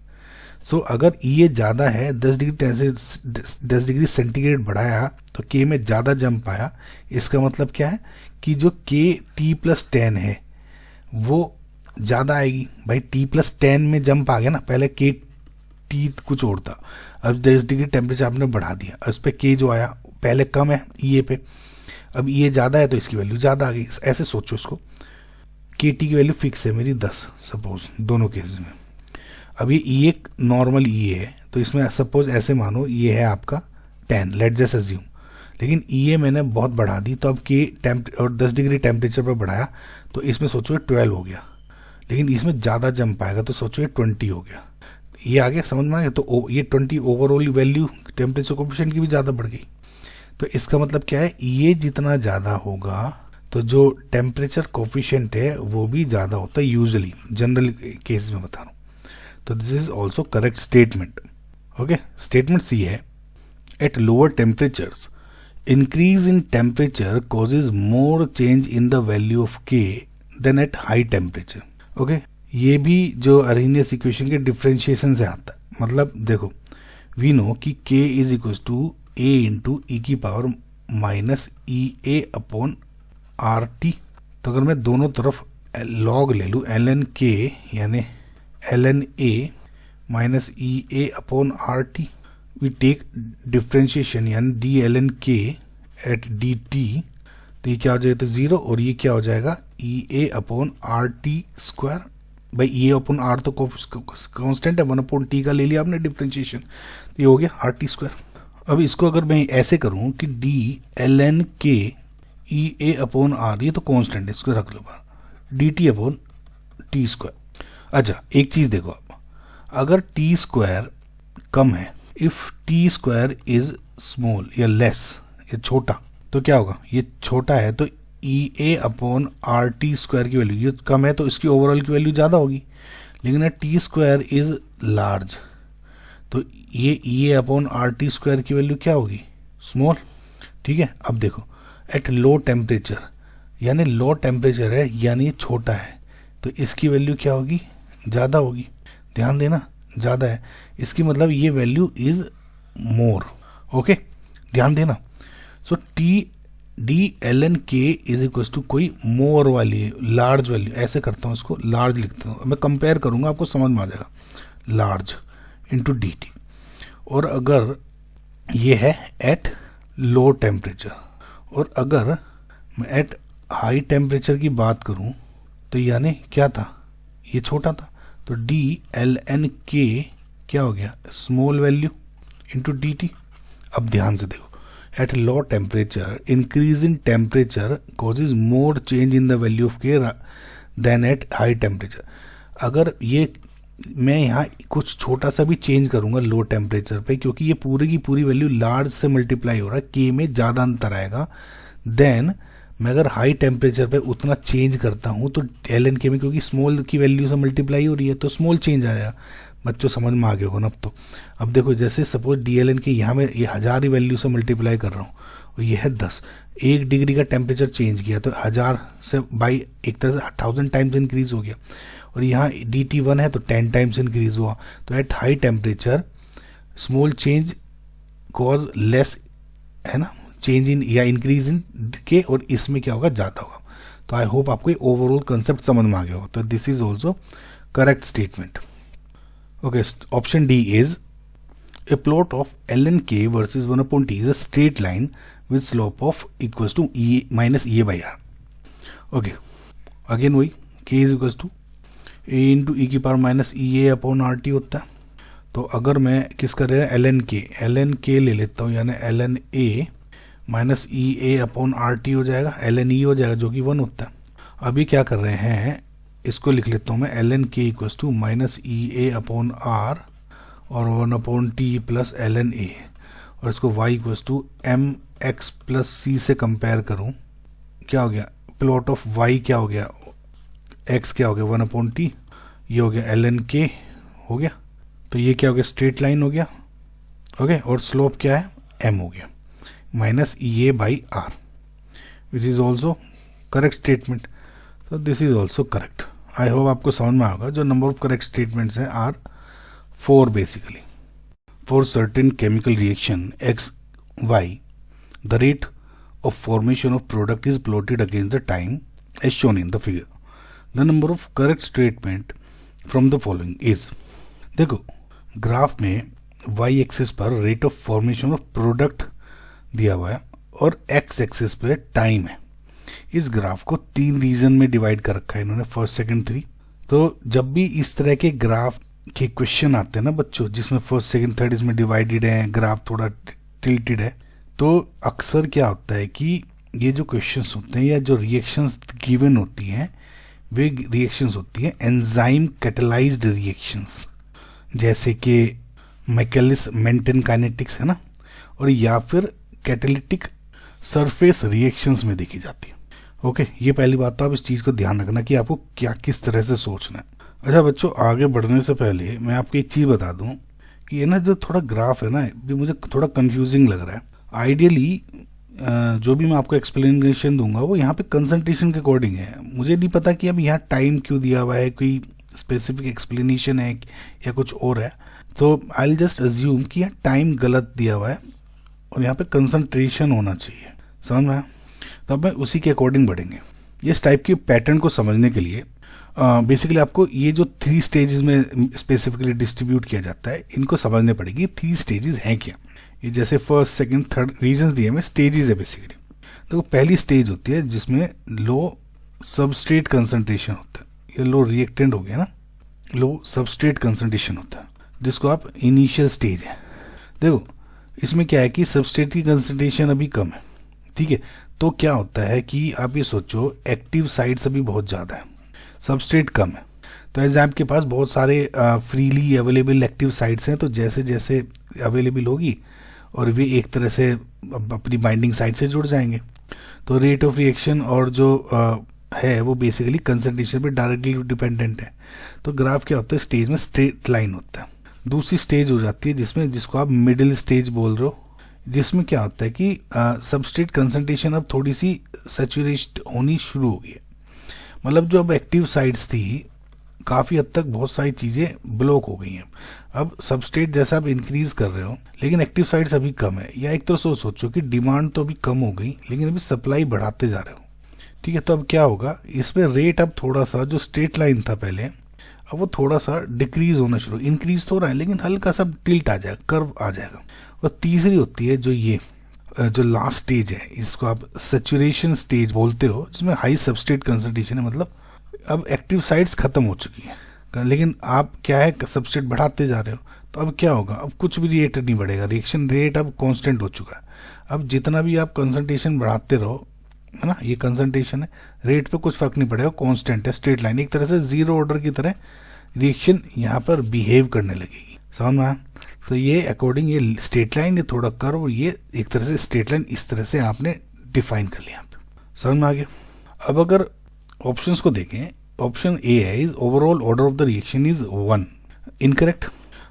सो अगर ई ए ज़्यादा है, 10 डिग्री सेंटीग्रेड बढ़ाया तो के में ज़्यादा जंप आया। इसका मतलब क्या है कि जो के टी प्लस 10 है वो ज़्यादा आएगी। भाई टी प्लस 10 में जंप आ गया ना, पहले के टी कुछ और था, अब 10 डिग्री टेम्परेचर आपने बढ़ा दिया, उस पर के जो आया पहले कम है ई ए पे, अब ई ए ज़्यादा है तो इसकी वैल्यू ज़्यादा आ गई। ऐसे सोचो इसको, के टी की वैल्यू फिक्स है मेरी 10 सपोज दोनों केसेस में। अब ये ई एक नॉर्मल ई है तो इसमें सपोज ऐसे मानो ये है आपका 10, लेट जस्ट अज्यूम, लेकिन ई ए मैंने बहुत बढ़ा दी तो अब के और 10 डिग्री टेम्परेचर पर बढ़ाया तो इसमें सोचो 12 हो गया, लेकिन इसमें ज़्यादा जंप आएगा तो सोचो 20 हो गया। ये आगे समझ में आ गया? तो ये 20 ओवरऑल वैल्यू टेम्परेचर कोफिशिएंट की भी ज़्यादा बढ़ गई। तो इसका मतलब क्या है? ये जितना ज़्यादा होगा तो जो टेम्परेचर कोफिशिएंट है वो भी ज़्यादा होता है यूजुअली, जनरल केस में बता रहा हूँ। तो this is also correct statement. Okay, statement C है, at lower temperatures increase in temperature causes more change in the value of k than at high temperature. Okay, ये भी जो अरेनियस इक्वेशन के डिफ्रेंशिएशन से आता है। मतलब देखो, वी नो कि k is equal to A into ई की power minus E A upon R T. तो अगर मैं दोनों तरफ लॉग ले लूँ एल एन के यानी L N A minus E A upon R T, we take differentiation यानी D L N K at D T, तो ये क्या हो जाएगा? तो 0 और ये क्या हो जाएगा? ई A upon R T square. भाई ई ए अपॉन आर तो कांस्टेंट है, 1 अपॉन टी का ले लिया आपने डिफ्रेंशिएशन, तो ये हो गया आर टी स्क्वायर। अब इसको अगर मैं ऐसे करूं कि डी एल एन के ई ए अपॉन आर, ये तो कांस्टेंट है, इसको रख लो बाहर, D T upon T square. अच्छा, एक चीज़ देखो आप, अगर टी स्क्वायर कम है, if T square is small या लेस, ये छोटा, तो क्या होगा? ये छोटा है तो ई A upon R T square की वैल्यू, ये कम है तो इसकी ओवरऑल की वैल्यू ज़्यादा होगी। लेकिन टी स्क्वायर इज लार्ज तो ये ई A upon R T square की वैल्यू क्या होगी? स्मॉल। ठीक है, अब देखो एट लो टेम्परेचर, यानी लो टेम्परेचर है यानी ये छोटा है तो इसकी वैल्यू क्या होगी? ज़्यादा होगी। ध्यान देना, ज़्यादा है, इसकी मतलब ये वैल्यू इज मोर। ओके, ध्यान देना। So T D L N के इज इक्वल टू कोई मोर वैल्यू, लार्ज वैल्यू, ऐसे करता हूँ इसको, लार्ज लिखता हूँ, मैं कंपेयर करूँगा आपको समझ में आ जाएगा, लार्ज इंटू डी टी। और अगर ये है एट लो टेम्परेचर, और अगर मैं एट हाई टेम्परेचर की बात करूँ तो यानी क्या था, ये छोटा था, तो डी एल एन के क्या हो गया, small value into D T. अब ध्यान से देखो, at low temperature increase in temperature causes more change in the value of k than at high temperature. अगर ये मैं यहाँ कुछ छोटा सा भी चेंज करूँगा लो टेम्परेचर पे, क्योंकि ये पूरी की पूरी वैल्यू लार्ज से मल्टीप्लाई हो रहा है, के में ज़्यादा अंतर आएगा, देन मैं अगर हाई टेम्परेचर पे उतना चेंज करता हूँ तो एल एन के में, क्योंकि स्मॉल की वैल्यू से मल्टीप्लाई हो रही है तो स्मॉल चेंज आएगा। बच्चों समझ में आ गया होगा ना अब तो। अब देखो, जैसे सपोज डी एल एन के यहाँ मैं ये 1000 ही वैल्यू से मल्टीप्लाई कर रहा हूँ और ये है 10, 1 डिग्री का टेम्परेचर चेंज किया तो 1000 से बाई एक तरह से 1000 टाइम्स इंक्रीज हो गया, और यहाँ डी टी 1 है तो 10 टाइम्स इंक्रीज हुआ। तो eight high temperature small change cause less, है ना, चेंज इन या इंक्रीज इन के, और इसमें क्या होगा, ज़्यादा होगा। तो आई होप आपको ओवरऑल कंसेप्ट समझ में आ गया हो। तो this is also correct statement. Okay, option D is a plot of L N K versus 1/t is a straight line with slope of equals to E minus E by R. Okay, again वही K is equals to A into ई की power minus E A upon R T होता है। तो अगर मैं किस कर रहे हैं, एल एन के ले लेता हूँ, यानी L N A minus E A upon R T हो जाएगा, एल एन ई हो जाएगा जो कि 1 होता है। अभी क्या कर रहे हैं, इसको लिख लेता हूँ मैं, L N K equals to minus E A upon R और 1/t plus L N A, और इसको y equals to M X plus C से कंपेयर करूँ, क्या हो गया, प्लॉट ऑफ y क्या हो गया, x क्या हो गया 1/t, ये हो गया एल एन के हो गया, तो ये क्या हो गया, स्ट्रेट लाइन हो गया। ओके, और स्लोप क्या है, m हो गया, minus E A by R, which is also correct statement. तो this is also correct. I hope आपको समझ में आएगा। जो नंबर ऑफ करेक्ट स्टेटमेंट्स हैं are 4 basically. For certain chemical reaction X Y the rate of formation of product is plotted against the time as shown in the figure. The number of correct statement from the following is, देखो graph में Y axis पर rate of formation of product दिया हुआ है और x axis पे time है। इस ग्राफ को 3 रीजन में डिवाइड कर रखा है इन्होंने, फर्स्ट सेकंड 3। तो जब भी इस तरह के ग्राफ के क्वेश्चन आते हैं ना बच्चों, जिसमें फर्स्ट सेकंड थर्ड इसमें डिवाइडेड है, ग्राफ थोड़ा टिल्टेड है, तो अक्सर क्या होता है कि ये जो क्वेश्चंस होते हैं या जो रिएक्शंस गिवन होती हैं, वे रिएक्शंस होती हैं एंजाइम कैटलाइज्ड रिएक्शंस, जैसे कि माइकलिस मेंटन काइनेटिक्स है ना, और या फिर कैटालिटिक सरफेस रिएक्शंस में देखी जाती है। ओके, ये पहली बात, तो आप इस चीज़ को ध्यान रखना कि आपको क्या किस तरह से सोचना है। अच्छा बच्चों, आगे बढ़ने से पहले मैं आपको एक चीज़ बता दूं कि ये ना जो थोड़ा ग्राफ है ना, ये मुझे थोड़ा कंफ्यूजिंग लग रहा है। आइडियली जो भी मैं आपको एक्सप्लेनेशन दूंगा वो यहाँ पे कंसंट्रेशन के अकॉर्डिंग है। मुझे नहीं पता कि अब यहाँ टाइम क्यों दिया हुआ है, कोई स्पेसिफिक एक्सप्लेनेशन है या कुछ और है। तो आई विल जस्ट अज्यूम कि यहाँ टाइम गलत दिया हुआ है और यहाँ पे कंसंट्रेशन होना चाहिए, समझ में आया? तो अब मैं उसी के अकॉर्डिंग बढ़ेंगे। इस टाइप के पैटर्न को समझने के लिए बेसिकली आपको ये जो 3 स्टेजेस में स्पेसिफिकली डिस्ट्रीब्यूट किया जाता है, इनको समझने पड़ेगी। 3 स्टेजेस हैं क्या, ये जैसे फर्स्ट सेकंड थर्ड रीजंस दिए में स्टेजेस है बेसिकली। तो पहली स्टेज होती है जिसमें लो सबस्ट्रेट कंसंट्रेशन होता है, ये लो रिएक्टेंट हो गया ना, लो सबस्ट्रेट कंसंट्रेशन होता है, जिसको आप इनिशियल स्टेज है। देखो इसमें क्या है कि सबस्ट्रेट की कंसंट्रेशन अभी कम है, ठीक है। तो क्या होता है कि आप ये सोचो एक्टिव साइट्स अभी बहुत ज़्यादा है, सबस्ट्रेट कम है, तो एग्जाम के पास बहुत सारे फ्रीली अवेलेबल एक्टिव साइट्स हैं। तो जैसे जैसे अवेलेबल होगी और वे एक तरह से अपनी बाइंडिंग साइट से जुड़ जाएंगे, तो रेट ऑफ रिएक्शन और जो है वो बेसिकली कंसंट्रेशन पे डायरेक्टली डिपेंडेंट है। तो ग्राफ क्या होता है, स्टेज में स्ट्रेट लाइन होता है। दूसरी स्टेज हो जाती है जिसको आप मिडिल स्टेज बोल रहे हो, जिसमें क्या होता है कि सबस्ट्रेट कंसंट्रेशन अब थोड़ी सी सैचुरेट होनी शुरू हो गई है। मतलब जो अब एक्टिव साइट्स थी काफ़ी हद तक बहुत सारी चीज़ें ब्लॉक हो गई हैं। अब सबस्ट्रेट जैसा आप इंक्रीज कर रहे हो लेकिन एक्टिव साइट्स अभी कम है, या एक तरह से सोचो कि डिमांड तो अभी कम हो गई लेकिन अभी सप्लाई बढ़ाते जा रहे हो, ठीक है। तो अब क्या होगा, इसमें रेट अब थोड़ा सा जो स्ट्रेट लाइन था पहले, अब वो थोड़ा सा डिक्रीज होना शुरू, इंक्रीज तो हो रहा है लेकिन हल्का सा टिल्ट आ जाएगा, कर्व आ जाएगा। और तीसरी होती है जो ये जो लास्ट स्टेज है, इसको आप सैचुरेशन स्टेज बोलते हो, जिसमें हाई सबस्ट्रेट कंसंट्रेशन है, मतलब अब एक्टिव साइट्स खत्म हो चुकी है लेकिन आप क्या है सबस्ट्रेट बढ़ाते जा रहे हो। तो अब क्या होगा, अब कुछ भी रेट नहीं बढ़ेगा, रिएक्शन रेट अब कांस्टेंट हो चुका है। अब जितना भी आप कंसंट्रेशन बढ़ाते रहो, है ना, ये कंसंट्रेशन है, रेट पे कुछ फर्क नहीं पड़ेगा, कांस्टेंट है, स्ट्रेट लाइन, एक तरह से जीरो ऑर्डर की तरह रिएक्शन यहाँ पर बिहेव करने लगेगी, समझ में आया। तो ये अकॉर्डिंग ये स्ट्रेट लाइन, ये थोड़ा कर्व, ये एक तरह से स्ट्रेट लाइन, इस तरह से आपने डिफाइन कर लिया, समझ में आ गया। अब अगर ऑप्शंस को देखें, ऑप्शन ए है is overall order of the reaction is 1, incorrect.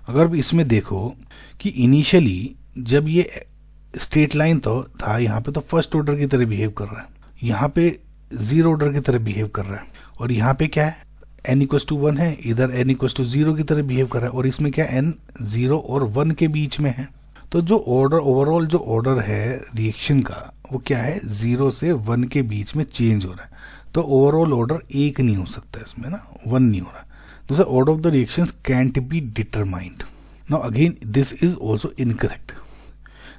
अगर इसमें देखो कि इनिशियली जब ये स्ट्रेट लाइन तो था, यहाँ पे तो फर्स्ट ऑर्डर की तरह बिहेव कर रहा है, यहाँ पे जीरो ऑर्डर की तरह बिहेव कर रहा है, और यहाँ पे क्या है n=1 है, इधर n=0 की तरह बिहेव कर रहा है, और इसमें क्या n 0 और 1 के बीच में है। तो जो ऑर्डर ओवरऑल जो ऑर्डर है रिएक्शन का वो क्या है, 0 से 1 के बीच में चेंज हो रहा है। तो ओवरऑल ऑर्डर एक नहीं हो सकता इसमें ना, 1 नहीं हो रहा। दूसरा, order of the reactions cantt be determined. Now again this is also incorrect.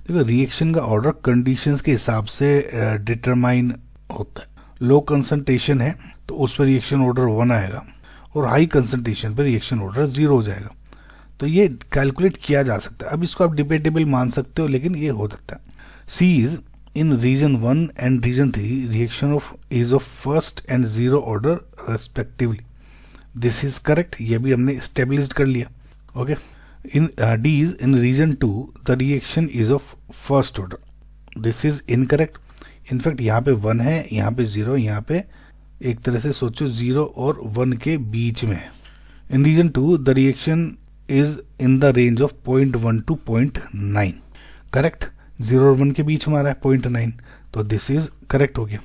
देखो रिएक्शन का ऑर्डर कंडीशंस के हिसाब से डिटरमाइन होता है। लो कंसंट्रेशन है तो उस पर रिएक्शन ऑर्डर 1 आएगा, और हाई कंसंट्रेशन पर रिएक्शन ऑर्डर 0 हो जाएगा। तो ये कैलकुलेट किया जा सकता है। अब इसको आप डिबेटेबल मान सकते हो लेकिन ये हो सकता है। C is in region 1 and region 3 reaction of first and 0 order respectively, this is correct, ये भी हमने स्टेबलिश्ड कर लिया, okay. In D is in region 2 the reaction is of first order, this is incorrect. In fact यहाँ पे 1 है, यहाँ पे 0, यहाँ पे एक तरह से सोचो 0 और 1 के बीच में है। In region 2 the reaction is in the range of 0.1 to 0.9, correct. 0 और 1 के बीच में आ रहा है 0.9, तो दिस इज करेक्ट हो गया।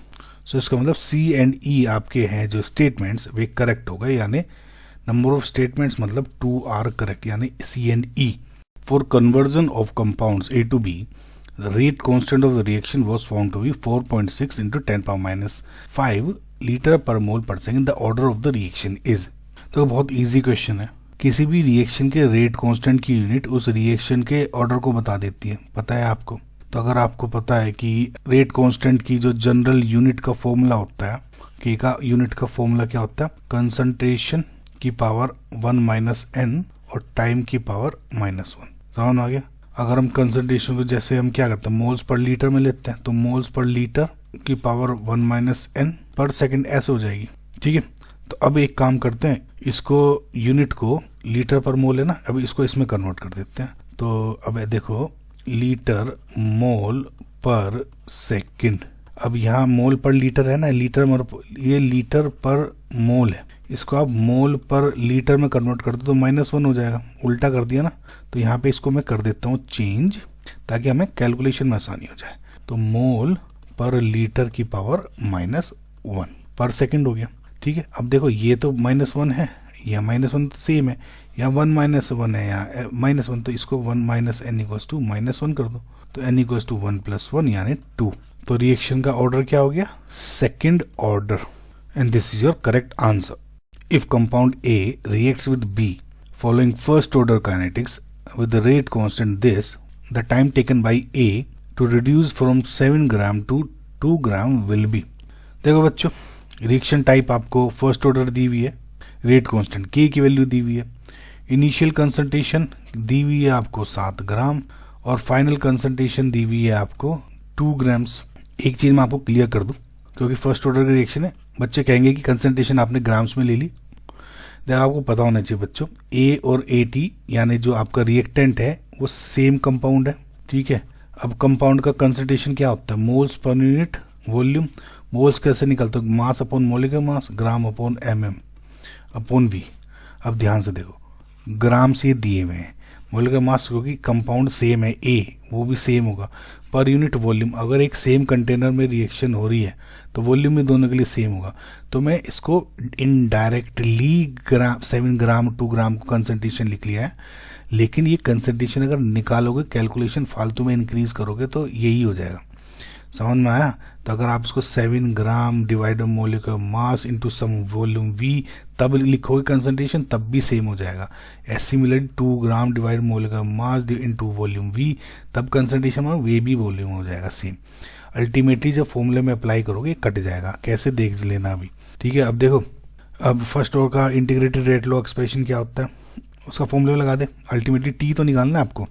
सो इसका मतलब सी एंड ई आपके हैं जो स्टेटमेंट्स वे करेक्ट हो गए, यानी नंबर ऑफ स्टेटमेंट्स मतलब 2 आर करेक्ट, यानी C and E. For conversion of compounds A to B the rate constant of the reaction was found to be 4.6 into 10⁻⁵ litre पर मोल पर second. The order of the reaction is, तो बहुत easy question है। किसी भी reaction के rate constant की unit उस रिएक्शन के ऑर्डर को बता देती है, पता है आपको। तो अगर आपको पता है कि रेट कांस्टेंट की जो जनरल यूनिट का फॉर्मूला होता है, के का यूनिट का फॉर्मूला क्या होता है, कंसंट्रेशन की पावर 1 - n और टाइम की पावर -1, समझ आ गया। अगर हम कंसंट्रेशन को जैसे हम क्या करते हैं मोल्स पर लीटर में लेते हैं, तो मोल्स पर लीटर की पावर 1 - n पर सेकंड ऐसे हो जाएगी, ठीक है। तो अब एक काम करते हैं, इसको यूनिट को लीटर पर मोल है ना, अब इसको इसमें कन्वर्ट कर देते हैं। तो अब देखो लीटर मोल पर सेकंड, अब यहाँ मोल पर लीटर है ना, ये लीटर पर मोल है, इसको आप मोल पर लीटर में कन्वर्ट कर दो तो -1 हो जाएगा, उल्टा कर दिया ना। तो यहाँ पे इसको मैं कर देता हूँ चेंज, ताकि हमें कैलकुलेशन में आसानी हो जाए। तो मोल पर लीटर की पावर -1 पर सेकंड हो गया, ठीक है। अब देखो ये तो -1 है, या -1 तो सेम है, या 1 - 1 है, या -1, तो इसको 1 - n = -1 कर दो, तो n = 1 + 1 यानी 2। तो रिएक्शन का ऑर्डर क्या हो गया, second order, and this is your correct answer. If compound A reacts with B following first order kinetics with the rate constant this, the time taken by A to reduce from 7 gram to 2 gram will be। देखो बच्चों, reaction type आपको first order दी हुई है, rate constant K की value दी हुई है, initial concentration दी हुई है आपको 7 ग्राम, और फाइनल कंसंट्रेशन दी हुई है आपको 2 ग्राम्स। एक चीज मैं आपको क्लियर कर दूं, क्योंकि फर्स्ट ऑर्डर की रिएक्शन है, बच्चे कहेंगे कि कंसंट्रेशन आपने ग्राम्स में ले ली। देखो आपको पता होना चाहिए बच्चों, ए और ए टी यानी जो आपका रिएक्टेंट है वो सेम कंपाउंड है, ठीक है। अब कंपाउंड का कंसंट्रेशन क्या होता है, moles per unit volume. Moles कैसे निकलते हैं, मास अपॉन मोलिकुलर मास, ग्राम अपॉन mm अपॉन v। अब ध्यान से देखो, ग्राम से दिए हुए हैं, मोलिकुलर मास क्योंकि कंपाउंड सेम है, ए वो भी सेम होगा, पर यूनिट वॉल्यूम, अगर एक सेम कंटेनर में रिएक्शन हो रही है तो वॉल्यूम भी दोनों के लिए सेम होगा। तो मैं इसको इनडायरेक्टली 7 ग्राम 2 ग्राम को कंसंट्रेशन लिख लिया है, लेकिन ये कंसंट्रेशन अगर निकालोगे, कैलकुलेशन फालतू में इंक्रीज करोगे तो यही हो जाएगा। समझ में आया? तो अगर आप इसको 7 gram divide molecular mass into some volume V तब लिखोगे कंसंट्रेशन, तब भी सेम हो जाएगा। Similarly 2 gram divide molecular mass into volume V, तब कंसंट्रेशन में वे भी वॉल्यूम हो जाएगा सेम। अल्टीमेटली जब फॉर्मूले में अप्लाई करोगे कट जाएगा। कैसे देख लेना अभी, ठीक है। अब देखो, अब फर्स्ट ऑर्डर का इंटीग्रेटेड रेट लॉ एक्सप्रेशन क्या होता है, उसका फॉर्मूला लगा दे। अल्टीमेटली टी तो निकालना है आपको,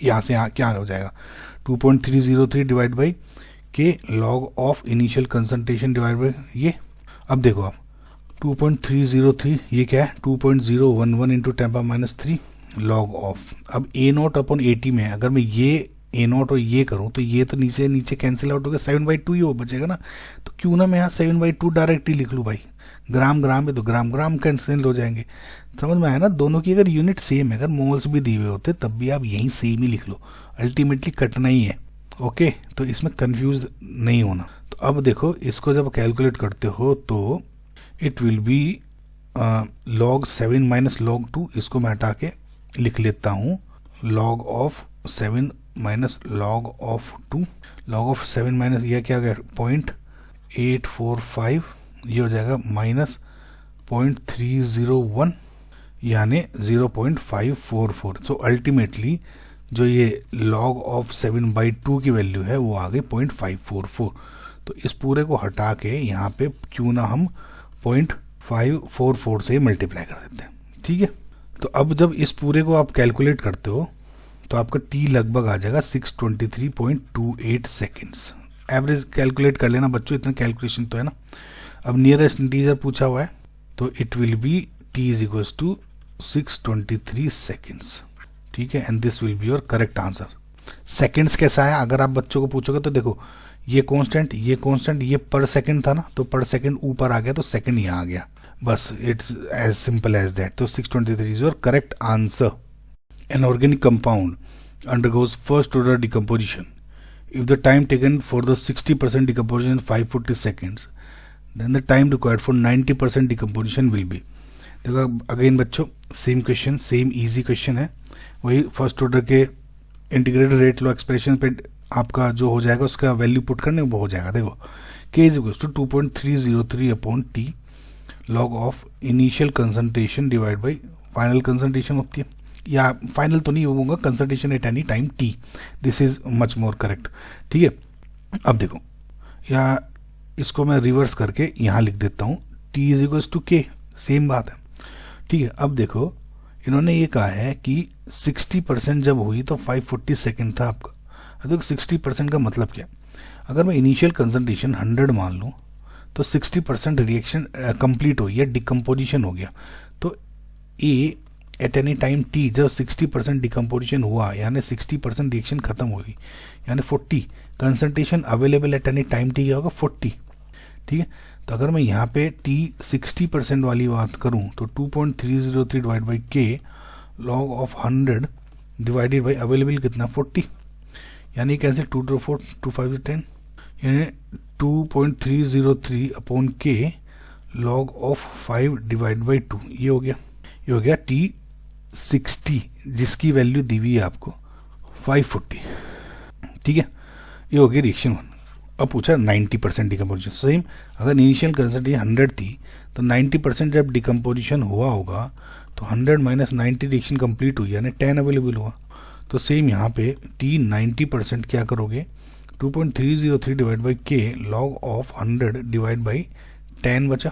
यहाँ से यहाँ क्या हो जाएगा 2.303 divide by k log of initial concentration divide by ये। अब देखो आप 2.303 ये क्या है 2.011 इंटू 10⁻³ लॉग ऑफ। अब A0 अपॉन 80 में अगर मैं ये A0 और ये करूँ तो ये तो नीचे नीचे कैंसिल आउट हो गया, 7/2 ही वो बचेगा ना। तो क्यों ना मैं यहाँ 7/2 डायरेक्ट ही लिख लूँ भाई, ग्राम ग्राम में तो ग्राम ग्राम कैंसिल हो जाएंगे। समझ में आया ना? दोनों की अगर यूनिट सेम है, अगर मोल्स भी दिए हुए होते तब भी आप यहीं सेम ही लिख लो, अल्टीमेटली कटना ही है। ओके, तो इसमें कंफ्यूज नहीं होना। तो अब देखो, इसको जब कैलकुलेट करते हो तो it will B log 7 minus log 2, इसको मैं हटा के लिख लेता हूँ log of 7 minus log of 2। log of 7 minus यह क्या गया 0.845, ये हो जाएगा माइनस 0.301 यानी 0.544। तो अल्टीमेटली जो ये log ऑफ 7/2 की वैल्यू है वो आ गई 0.544। तो इस पूरे को हटा के यहाँ पे क्यों ना हम 0.544 से मल्टीप्लाई कर देते हैं, ठीक है। तो अब जब इस पूरे को आप कैलकुलेट करते हो तो आपका टी लगभग आ जाएगा 623.28 सेकेंड्स। एवरेज कैलकुलेट कर लेना बच्चों, इतना कैलकुलेशन तो है ना। अब नियरेस्ट इंटीजर पूछा हुआ है तो it will be T is equals to 623 seconds, ठीक है। And this will be your correct answer. Seconds कैसा है अगर आप बच्चों को पूछोगे तो देखो, ये कांस्टेंट ये कांस्टेंट, ये पर सेकंड था ना, तो पर सेकंड ऊपर आ गया तो सेकंड यहाँ आ गया, बस it's as simple as that. तो 623 is your correct answer. An organic compound undergoes first order decomposition. If the time taken for the 60% decomposition is 540 seconds, then the time required for 90% decomposition will be। देखो again बच्चों same question, same easy question है, वही first order के integrated rate law expression पे आपका जो हो जाएगा उसका वैल्यू पुट करने वो हो जाएगा। देखो k is equal to 2.303 upon T log of initial concentration divide by final concentration होती है, या फाइनल तो नहीं होगा, concentration at any time T. This is much more correct, ठीक है। अब देखो, या इसको मैं रिवर्स करके यहाँ लिख देता हूँ टी इज इक्वल्स टू के, सेम बात है, ठीक है। अब देखो इन्होंने ये कहा है कि 60% जब हुई तो 540 सेकेंड था आपका। अब देखो 60% का मतलब क्या, अगर मैं इनिशियल कंसंट्रेशन 100 मान लूँ तो 60% रिएक्शन कंप्लीट हो गया, डिकम्पोजिशन हो गया। तो ए एट एनी टाइम टी जब 60% डिकम्पोजिशन हुआ यानी 60% रिएक्शन खत्म हुई यानी 40 concentration available at any time T क्या होगा 40, ठीक है। तो अगर मैं यहाँ पे टी 60% वाली बात करूँ तो 2.303 divide by k log of 100 divided by available कितना 40, यानी कैसे 2 to 4 2 5 10 यानी 2.303 अपॉन के लॉग ऑफ 5 डिवाइड बाई 2, ये हो गया टी 60 जिसकी वैल्यू दी हुई है आपको 540, ठीक है। ये हो गया रिएक्शन 1। अब पूछा 90% डिकम्पोजिशन, सेम अगर इनिशियल कंसंट्रेशन 100 थी तो 90% जब डिकम्पोजिशन हुआ होगा तो 100 माइनस 90 रिएक्शन कंप्लीट हुई यानी 10 अवेलेबल हुआ। तो सेम यहाँ पे टी 90% क्या करोगे 2.303 divide by k log of 100 divide by 10 बचा,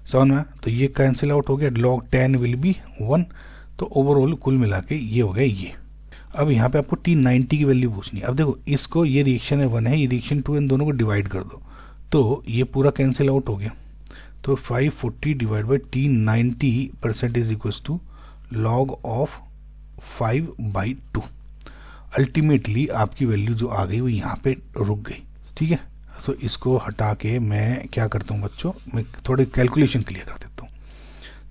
समझ में। तो ये कैंसिल आउट हो गया, लॉग 10 विल बी 1। तो ओवरऑल कुल मिला के ये हो गया ये। अब यहाँ पे आपको T90 की वैल्यू पूछनी है। अब देखो इसको, ये रिएक्शन है 1 है, ये रिएक्शन 2, इन दोनों को डिवाइड कर दो तो ये पूरा कैंसिल आउट हो गया। तो 540 divide by T90% is equals to log of 5/2। Ultimately आपकी वैल्यू जो आ गई वो यहाँ पे रुक गई, ठीक है। तो इसको हटा के मैं क्या करता हूँ बच्चों, मैं थोड़े कैलकुलेशन क्लियर कर देता हूँ।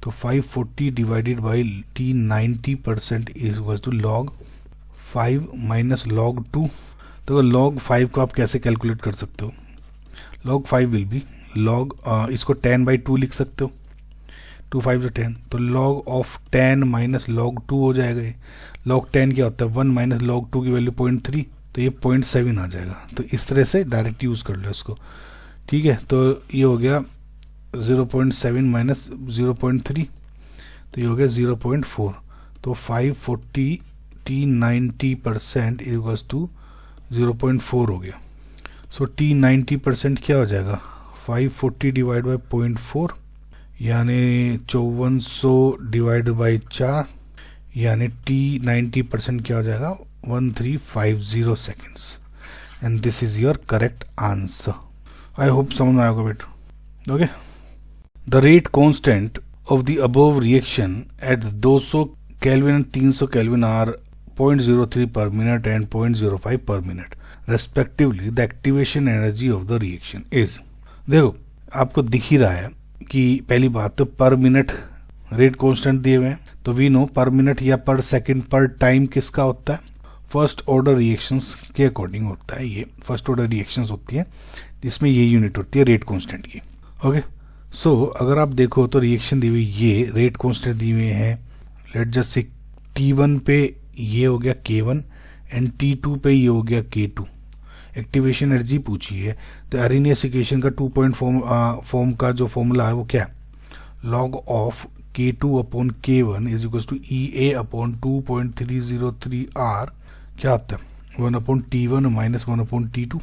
तो 540 divided by T90% is equal to log 5 minus log 2 तो log 5 को आप कैसे कैलकुलेट कर सकते हो? log 5 विल बी log इसको 10/2 लिख सकते हो, 2 5 तो 10, तो log ऑफ 10 माइनस log 2 हो जाएगा ये। log 10 क्या होता है? 1 माइनस log 2 की वैल्यू 0.3, तो ये 0.7 आ जाएगा। तो इस तरह से डायरेक्ट यूज़ कर लो इसको, ठीक है। तो ये हो गया 0.7 माइनस 0.3, तो ये हो गया 0.4। तो 540 T90% इक्वल्स टू 0.4 हो गया। सो T90% क्या हो जाएगा? 540 डिवाइड बाई 0.4 यानी 5400 डिवाइड बाई 4, यानी T90% क्या हो जाएगा? 1350 seconds. And this is your correct answer. I hope समझ में आएगा बेटा। Okay, the rate constant of the above reaction at 200 Kelvin and 300 Kelvin are 0.03 per minute and 0.05 per minute respectively. The activation energy of the reaction is, देखो आपको दिख ही रहा है कि पहली बात तो पर मिनट रेट कांस्टेंट दिए हुए हैं, तो वी नो पर मिनट या पर सेकंड पर टाइम किसका होता है? फर्स्ट ऑर्डर रिएक्शंस के अकॉर्डिंग होता है। ये फर्स्ट ऑर्डर रिएक्शंस होती है जिसमें ये यूनिट होती है रेट कांस्टेंट की। ओके, सो अगर आप देखो तो रिएक्शन दी हुई ये रेट कांस्टेंट दी हुए हैं। लेट जस्ट से T1 पे ये हो गया K1 एंड T2 पे ये हो गया K2। एक्टिवेशन एनर्जी पूछी है, तो अरेनियस इक्वेशन का 2 पॉइंट फॉर्म का जो फॉर्मूला है वो क्या है? Log of K2 upon K1 is equal to EA upon 2.303 R क्या आता है? 1 upon T1 minus 1 upon T2।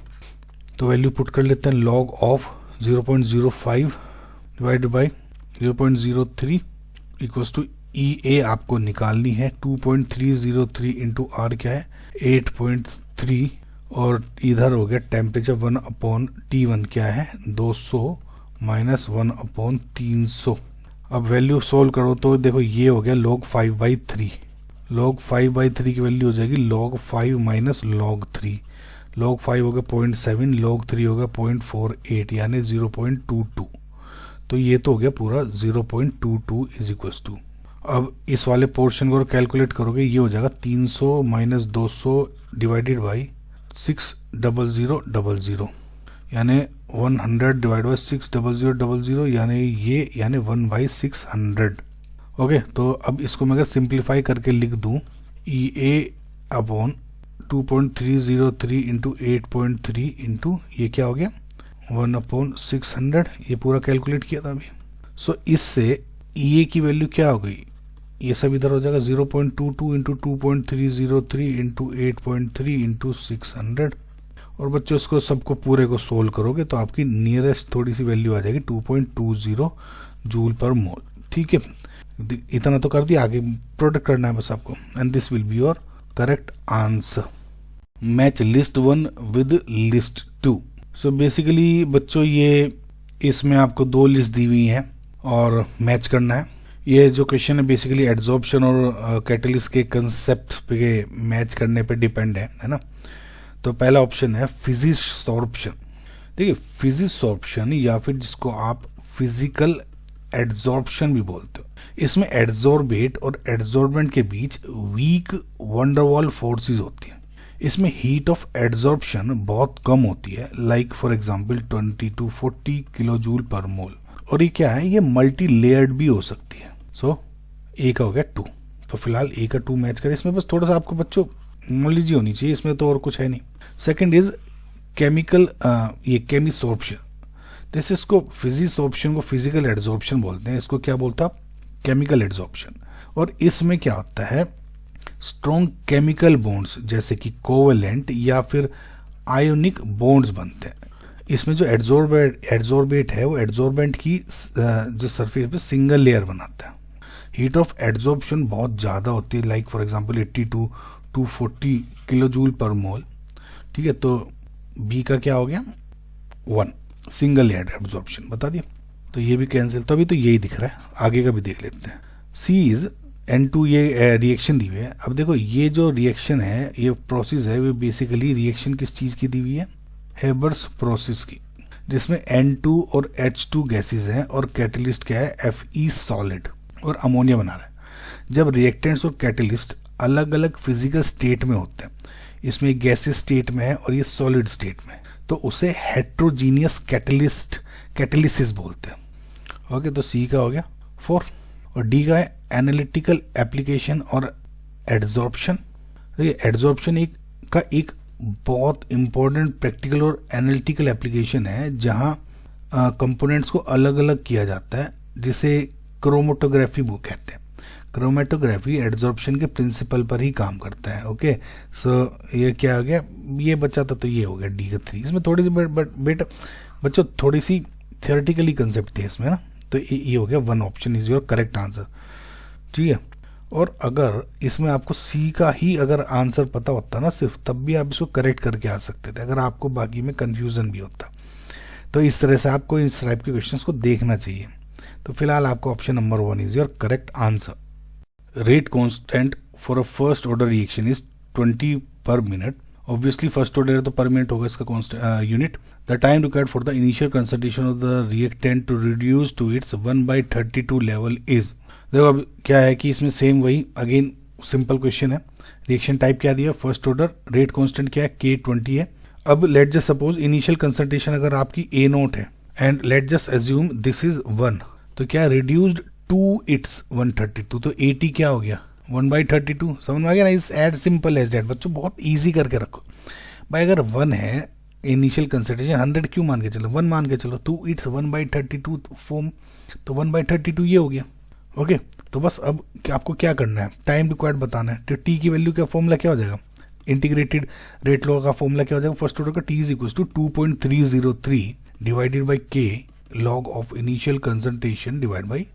तो वैल्यू पुट कर लेते हैं, log of 0.05 divide by 0.03 equals to EA आपको निकालनी है। 2.303 इंटू R क्या है? 8.3, और इधर हो गया टेम्परेचर 1 अपॉन T1 क्या है? 200 माइनस 1 अपॉन 300। अब वैल्यू सोल्व करो तो देखो ये हो गया log 5/3। log 5/3 की वैल्यू हो जाएगी log 5 माइनस log 3। log 5 हो गया 0.7, log 3 हो गया 0.48 यानी 0.22। तो ये तो हो गया पूरा 0.22 इज इक्वल्स टू। अब इस वाले पोर्शन को कैलकुलेट करोगे, ये हो जाएगा 300 माइनस 200 डिवाइडेड बाई 60000 यानी 100 डिवाइड बाई 60000 यानी 1/600। ओके, तो अब इसको मैं अगर सिंप्लीफाई करके लिख दूं, EA अपॉन 2.303 इंटू 8.3 इंटू ये क्या हो गया? 1/600। ये पूरा कैलकुलेट किया था अभी। सो इससे EA की वैल्यू क्या हो गई? ये सब इधर हो जाएगा 0.22 इंटू 2.303 इंटू 8.3 इंटू 600। और बच्चों इसको सबको पूरे को सोल्व करोगे तो आपकी नियरेस्ट थोड़ी सी वैल्यू आ जाएगी 2.20 जूल पर मोल। ठीक है, इतना तो कर दिया, आगे प्रोडक्ट करना है बस आपको। And this will be your correct answer. Match list 1 with list 2। So basically बच्चों ये इसमें आपको 2 लिस्ट दी हुई हैं और मैच करना है। ये जो क्वेश्चन है बेसिकली एड्जॉर्प्शन और कैटलिस्ट के कंसेप्ट पे मैच करने पे डिपेंड है ना। तो पहला ऑप्शन है फिजिसॉर्प्शन। देखिए फिजिसॉर्प्शन या फिर जिसको आप फिजिकल एड्जॉर्प्शन भी बोलते हो, इसमें एड्जॉर्बेट और एड्जॉर्बेंट के बीच वीक वंडरवॉल फोर्सेस होती हैं। इसमें हीट ऑफ एड्जॉर्प्शन बहुत कम होती है, like for example 20 to 40 kilo joule per mole. और ये क्या है? ये मल्टी लेयर्ड भी हो सकती है। सो ए का हो गया 2। तो फिलहाल ए का 2 मैच करें। इसमें बस थोड़ा सा आपको बच्चों नॉलेज ही होनी चाहिए, इसमें तो और कुछ है नहीं। सेकंड इज केमिकल, ये केमिसॉर्प्शन। जैसे इसको फिजिसॉर्प्शन को फिजिकल एड्जॉर्प्शन बोलते हैं, इसको क्या बोलते हैं आप? Chemical adsorption. और इसमें क्या होता है? स्ट्रॉन्ग केमिकल बॉन्ड्स जैसे कि कोवेलेंट या फिर आयोनिक बॉन्ड्स बनते हैं। इसमें जो एड्जॉर्बेट है वो एड्जॉर्बेंट की जो सरफेस पे सिंगल लेयर बनाता है। हीट ऑफ एड्जॉर्प्शन बहुत ज़्यादा होती है, like for example 80 to 240 kilo joule per mole. ठीक है, तो बी का क्या हो गया? 1 सिंगल लेयर एब्जॉर्प्शन बता दिया। तो ये भी कैंसिल, तो अभी तो यही दिख रहा है, आगे का भी देख लेते हैं। सी इज N2 ये रिएक्शन दी हुई है। अब देखो ये जो रिएक्शन है, ये प्रोसेस है, वो बेसिकली रिएक्शन किस चीज़ की दी हुई है? हेबर्स प्रोसेस की, जिसमें N2 और H2 गैसेज हैं और कैटलिस्ट क्या है? Fe सॉलिड और अमोनिया बना रहा है। जब रिएक्टेंट्स और कैटलिस्ट अलग अलग फिजिकल स्टेट में होते हैं, इसमें गैसेस स्टेट में है और ये सॉलिड स्टेट में, तो उसे हेट्रोजीनियस कैटेलिसिस बोलते हैं। ओके, तो सी का हो गया 4। और डी का है एनालिटिकल एप्लीकेशन और एड्जॉर्प्शन। देखिए एड्जॉर्प्शन एक बहुत इंपॉर्टेंट प्रैक्टिकल और एनालिटिकल एप्लीकेशन है जहाँ कंपोनेंट्स को अलग अलग किया जाता है, जिसे क्रोमेटोग्राफी वो कहते हैं। क्रोमेटोग्राफी एड्जॉर्प्शन के प्रिंसिपल पर ही काम करता है। ओके, सो ये क्या हो गया, ये बचा था तो ये हो गया डी का 3। इसमें थोड़ी सी बेटा बच्चों थोड़ी सी थियोरेटिकली कंसेप्ट थे इसमें ना, तो ये हो गया 1 option is your correct answer. ठीक है, और अगर इसमें आपको सी का ही अगर आंसर पता होता ना सिर्फ, तब भी आप इसको करेक्ट करके आ सकते थे, अगर आपको बाकी में कंफ्यूजन भी होता। तो इस तरह से आपको इस टाइप के क्वेश्चंस को देखना चाहिए। तो फिलहाल आपको option number 1 is your correct answer. Rate constant for a first order reaction is 20 पर मिनट। ऑब्वियसली फर्स्ट ऑर्डर है तो पर मिनट होगा इसका unit. The time required for the initial concentration of the reactant to reduce to its 1/32 level is. देखो अब क्या है कि इसमें सेम वही अगेन सिंपल क्वेश्चन है। रिएक्शन टाइप क्या दिया, फर्स्ट ऑर्डर, रेट कांस्टेंट क्या है, K20 है। अब let just suppose initial concentration अगर आपकी A0 है and let just assume this is 1, तो क्या रिड्यूस्ड टू इट्स 132, तो AT क्या हो गया 1/32। समझ में आ गया ना, is as simple as that. बच्चों बहुत ईजी करके रखो भाई, अगर 1 है इनिशियल कंसंट्रेशन 100 क्यों मान के चलो, 1 मान के चलो, तो इट्स 1/32 फॉर्म, तो 1/32 ये हो गया। ओके, तो बस अब आपको क्या करना है, टाइम रिक्वायर्ड बताना है। तो टी की वैल्यू का फॉर्मूला क्या हो जाएगा, इंटीग्रेटेड रेट लॉ का फॉर्मूला क्या हो जाएगा, फर्स्ट ऑर्डर का T is equal to 2.303 divided by K log of initial concentration divide by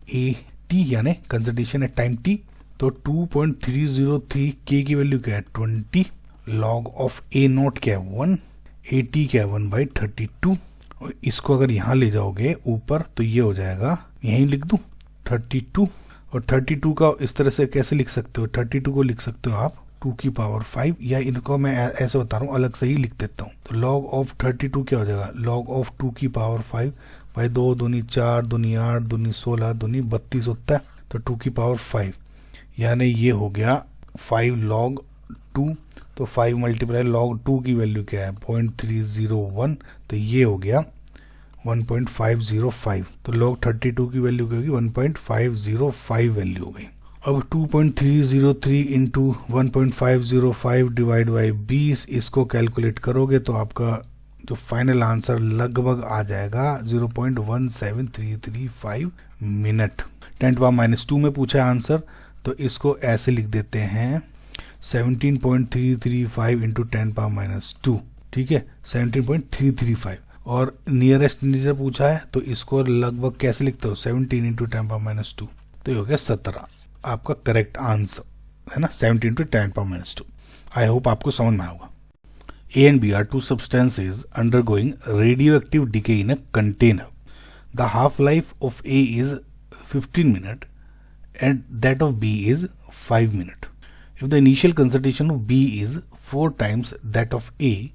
AT, यानी कंसंट्रेशन है टाइम T। तो 2.303 K की वैल्यू क्या है 20, लॉग ऑफ A0 क्या है 1, AT क्या है 1/32। और इसको अगर यहाँ ले जाओगे ऊपर तो ये हो जाएगा, यहीं लिख दूँ 32। और 32 का इस तरह से कैसे लिख सकते हो, 32 को लिख सकते हो आप 2 की पावर 5, या इनको मैं ऐसे बता रहा हूँ अलग से ही लिख देता हूँ। तो लॉग ऑफ 32 क्या हो जाएगा, लॉग ऑफ 2 की पावर 5 भाई 2 दूनी 4 दूनी 8 दूनी 16 दूनी 32 होता है, तो 2 की पावर 5 यानी ये हो गया 5 लॉग 2। तो 5 मल्टीप्लाई लॉग 2 की वैल्यू क्या है 0.301, तो ये हो गया 1.505। तो log 32 की वैल्यू क्या होगी 1.505 वैल्यू हो गई। अब 2.303 इंटू 1.505 डिवाइड बाई 20, इसको कैलकुलेट करोगे तो आपका जो फाइनल आंसर लगभग आ जाएगा 0.17335 मिनट। 10⁻² में पूछा है आंसर, तो इसको ऐसे लिख देते हैं 17.335 इंटू 10⁻²। ठीक है, 17.335। और नियरेस्ट इंटीजर पूछा है तो इसको लगभग कैसे लिखते हो 17 इंटू 10⁻², तो ये हो गया 17 आपका करेक्ट आंसर है ना, 17 इंटू 10⁻²। आई होप आपको समझ में आएगा। A and B are two substances undergoing radioactive decay in a container. The half-life of A is 15 minutes and that of B is 5 minutes. If the initial concentration of B is 4 times that of A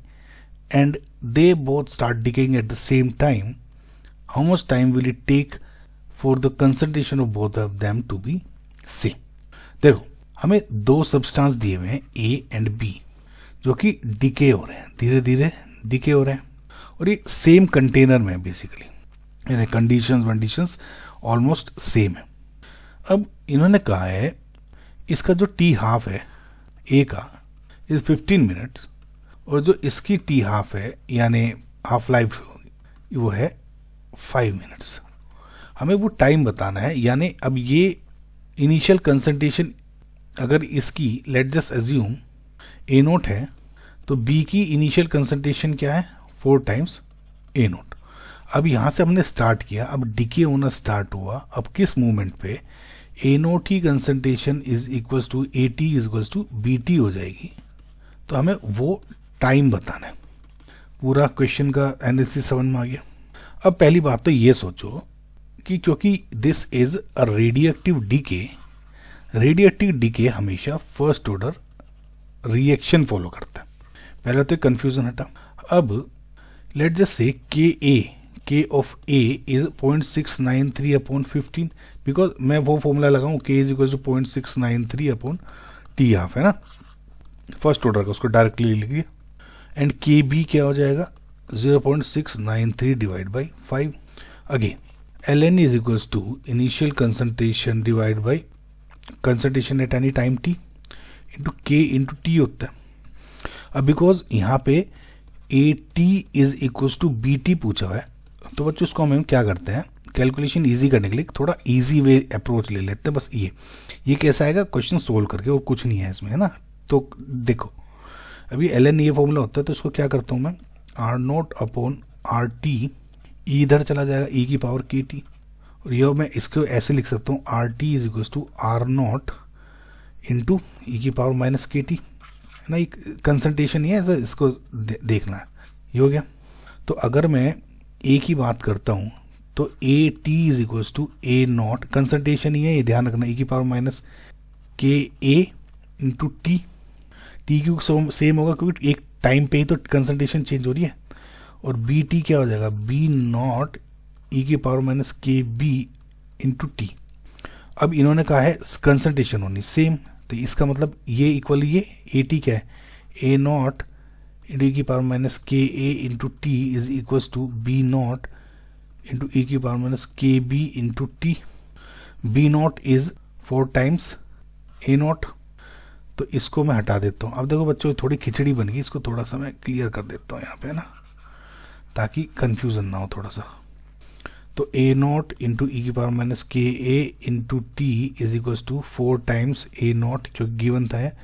and they both start decaying at the same time, how much time will it take for the concentration of both of them to be same? देखो हमें दो substance दिए हुए हैं A and B जो कि decay हो रहे हैं, धीरे धीरे डिके हो रहे हैं, और ये सेम कंटेनर में बेसिकली यानी कंडीशंस ऑलमोस्ट सेम है। अब इन्होंने कहा है इसका जो टी हाफ है ए का इज 15 मिनट्स और जो इसकी टी हाफ है यानी हाफ लाइफ वो है 5 मिनट्स। हमें वो टाइम बताना है, यानी अब ये इनिशियल कंसंट्रेशन अगर इसकी लेट जस्ट अज्यूम ए नोट है तो बी की इनिशियल कंसंट्रेशन क्या है 4 टाइम्स ए नोट। अब यहाँ से हमने स्टार्ट किया, अब डिके होना स्टार्ट हुआ, अब किस मूवमेंट पे ए नोट की concentration is equals to A T is equals to B T हो जाएगी। तो हमें वो टाइम बताना है। पूरा क्वेश्चन का एनालिसिस समझ में आ गया। अब पहली बात तो ये सोचो कि क्योंकि this is a radioactive decay, radioactive decay हमेशा फर्स्ट ऑर्डर रिएक्शन फॉलो करता है। पहले तो कंफ्यूजन हटा। अब late just say K of A is 0.693 upon 15, because मैं वो फॉर्मूला लगाऊं K is equal to 0.693 upon T half है ना। फर्स्ट ऑर्डर का, उसको डायरेक्टली लिख दिया। एंड के बी क्या हो जाएगा 0.693 divide by 5। Again L N is equals to initial concentration divide by concentration at any time T into K into T होता है। अब बिकॉज यहाँ पे A T is equals to B T पूछा हुआ है, तो बच्चों इसको हम क्या करते हैं, कैलकुलेशन इजी करने के लिए थोड़ा इजी वे अप्रोच ले लेते हैं। बस ये कैसा आएगा क्वेश्चन सोल्व करके, और कुछ नहीं है इसमें, है ना। तो देखो अभी एल एन ये फॉर्मूला होता है, तो इसको क्या करता हूँ मैं, R naught upon R T, इधर चला जाएगा ई की पावर के टी, और यह मैं इसको ऐसे लिख सकता हूँ R T is equal to R naught into ई की पावर माइनस के टी, है ना। एक कंसंट्रेशन ही है, इसको देखना है। ये हो गया। तो अगर मैं ए की बात करता हूँ तो A T is equal to A naught, concentration ही है, ये ध्यान रखना, ई की power minus K A into T. T क्यों सेम होगा, क्योंकि एक टाइम पे ही तो कंसंट्रेशन चेंज हो रही है। और बी टी क्या हो जाएगा, बी नॉट ई की power minus K B into T. अब इन्होंने कहा है कंसंट्रेशन होनी सेम, तो इसका मतलब ये इक्वल, ये ए टी क्या है, ए नॉट इंटू ई की power minus K A into T is equal to B naught into ई की power minus K B into T. B naught is 4 times A naught, तो इसको मैं हटा देता हूँ। अब देखो बच्चों थोड़ी खिचड़ी बन गई, इसको थोड़ा सा मैं क्लियर कर देता हूँ यहाँ पे, ना, ताकि कंफ्यूजन ना हो थोड़ा सा। तो ए नॉट इंटू ई की power minus K A into T is equal to 4 times A naught, क्योंकि गिवन था, है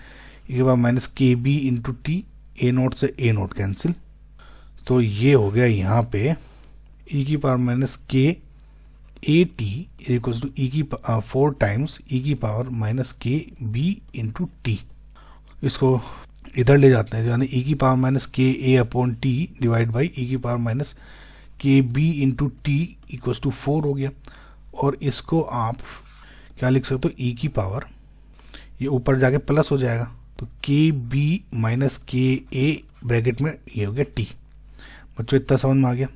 ई की power minus K B into T, A naught से ए नॉट कैंसिल, तो ये हो गया यहाँ पे ई की power minus K A T is equal to ई की 4 टाइम्स ई की power minus K B into T. इसको इधर ले जाते हैं, यानी ई की power minus K A upon T divide by E की power minus K B into T equals to 4 हो गया। और इसको आप क्या लिख सकते हो, ई की पावर, ये ऊपर जाके प्लस हो जाएगा, तो के B minus K A bracket में ये हो गया टी। बच्चों इतना समझ में आ गया।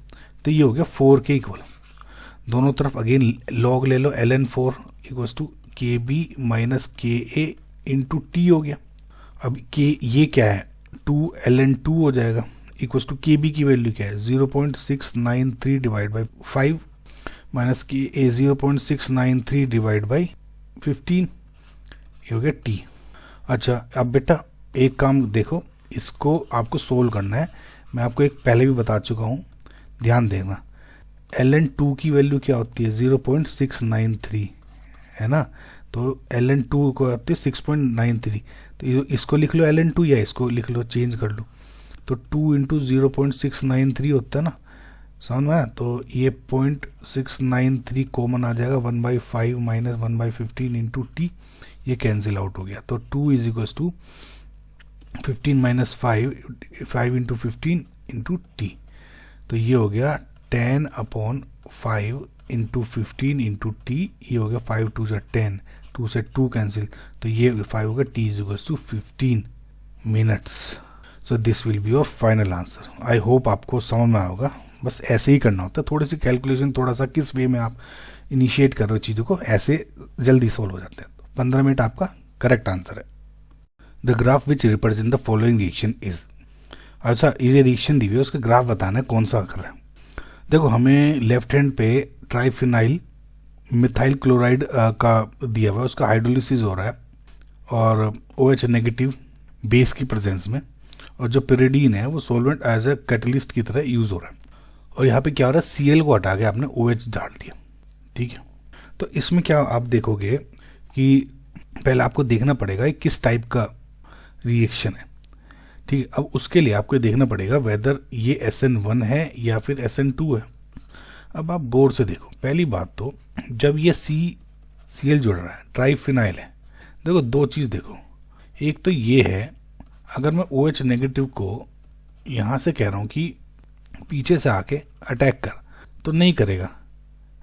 तो ये हो गया 4 के इक्वल, दोनों तरफ अगेन लॉग ले लो, एल एन 4 इक्वल्स टू के B minus K A into T हो गया। अब के ये क्या है 2 एल एन 2 हो जाएगा, इक्वल्स टू के बी की वैल्यू क्या है 0.693 divide by 5 minus K A 0.693 divide by 15, ये हो गया टी। अच्छा अब बेटा एक काम देखो, इसको आपको सोल्व करना है। मैं आपको एक पहले भी बता चुका हूँ, ध्यान देना। एल एन 2 की वैल्यू क्या होती है 0.693, है ना। तो एल एन 2 को आती है 6.93, तो इसको लिख लो एल एन 2 या इसको लिख लो, चेंज कर लो। तो 2 इंटू 0.693 होता है ना, समझ में आया। तो ये 0.693 कॉमन आ जाएगा, 1/5 माइनस 1/15 इंटू टी, ये कैंसिल आउट हो गया। तो 2 is equal to 15 minus 5 into 15 into T, तो ये हो गया 10/5 इंटू 15 इंटू टी, ये हो गया 5 2 से 10, 2 से 2 कैंसिल, तो ये 5 होगा, T is equal to 15 minutes. So this will be your final answer. I hope आपको समझ में आएगा। बस ऐसे ही करना होता है, थोड़ी सी कैलकुलेशन, थोड़ा सा किस वे में आप इनिशिएट कर रहे हो चीज़ों को, ऐसे जल्दी सोल्व हो जाते हैं। 15 मिनट आपका करेक्ट आंसर है। The graph which represent the following reaction is, अच्छा ये रिएक्शन दी हुई है, उसका ग्राफ बताना है कौन सा कर रहा है। देखो हमें लेफ्ट हैंड पे ट्राइफिनाइल मिथाइल क्लोराइड का दिया हुआ है, उसका हाइड्रोलिसिस हो रहा है और OH नेगेटिव बेस की प्रेजेंस में, और जो pyridine है वो सॉल्वेंट एज ए कैटलिस्ट की तरह यूज हो रहा है। और यहाँ पे क्या हो रहा है, Cl को हटा के आपने OH डाल दिया, ठीक है। तो इसमें क्या आप देखोगे कि पहले आपको देखना पड़ेगा किस टाइप का रिएक्शन है, ठीक है। अब उसके लिए आपको देखना पड़ेगा वेदर ये SN1 है या फिर SN2 है। अब आप गौर से देखो, पहली बात तो जब ये Cl जुड़ रहा है, ट्राइफिनाइल है, देखो दो चीज़ देखो, एक तो ये है, अगर मैं OH नेगेटिव को यहाँ से कह रहा हूँ कि पीछे से आके अटैक कर, तो नहीं करेगा,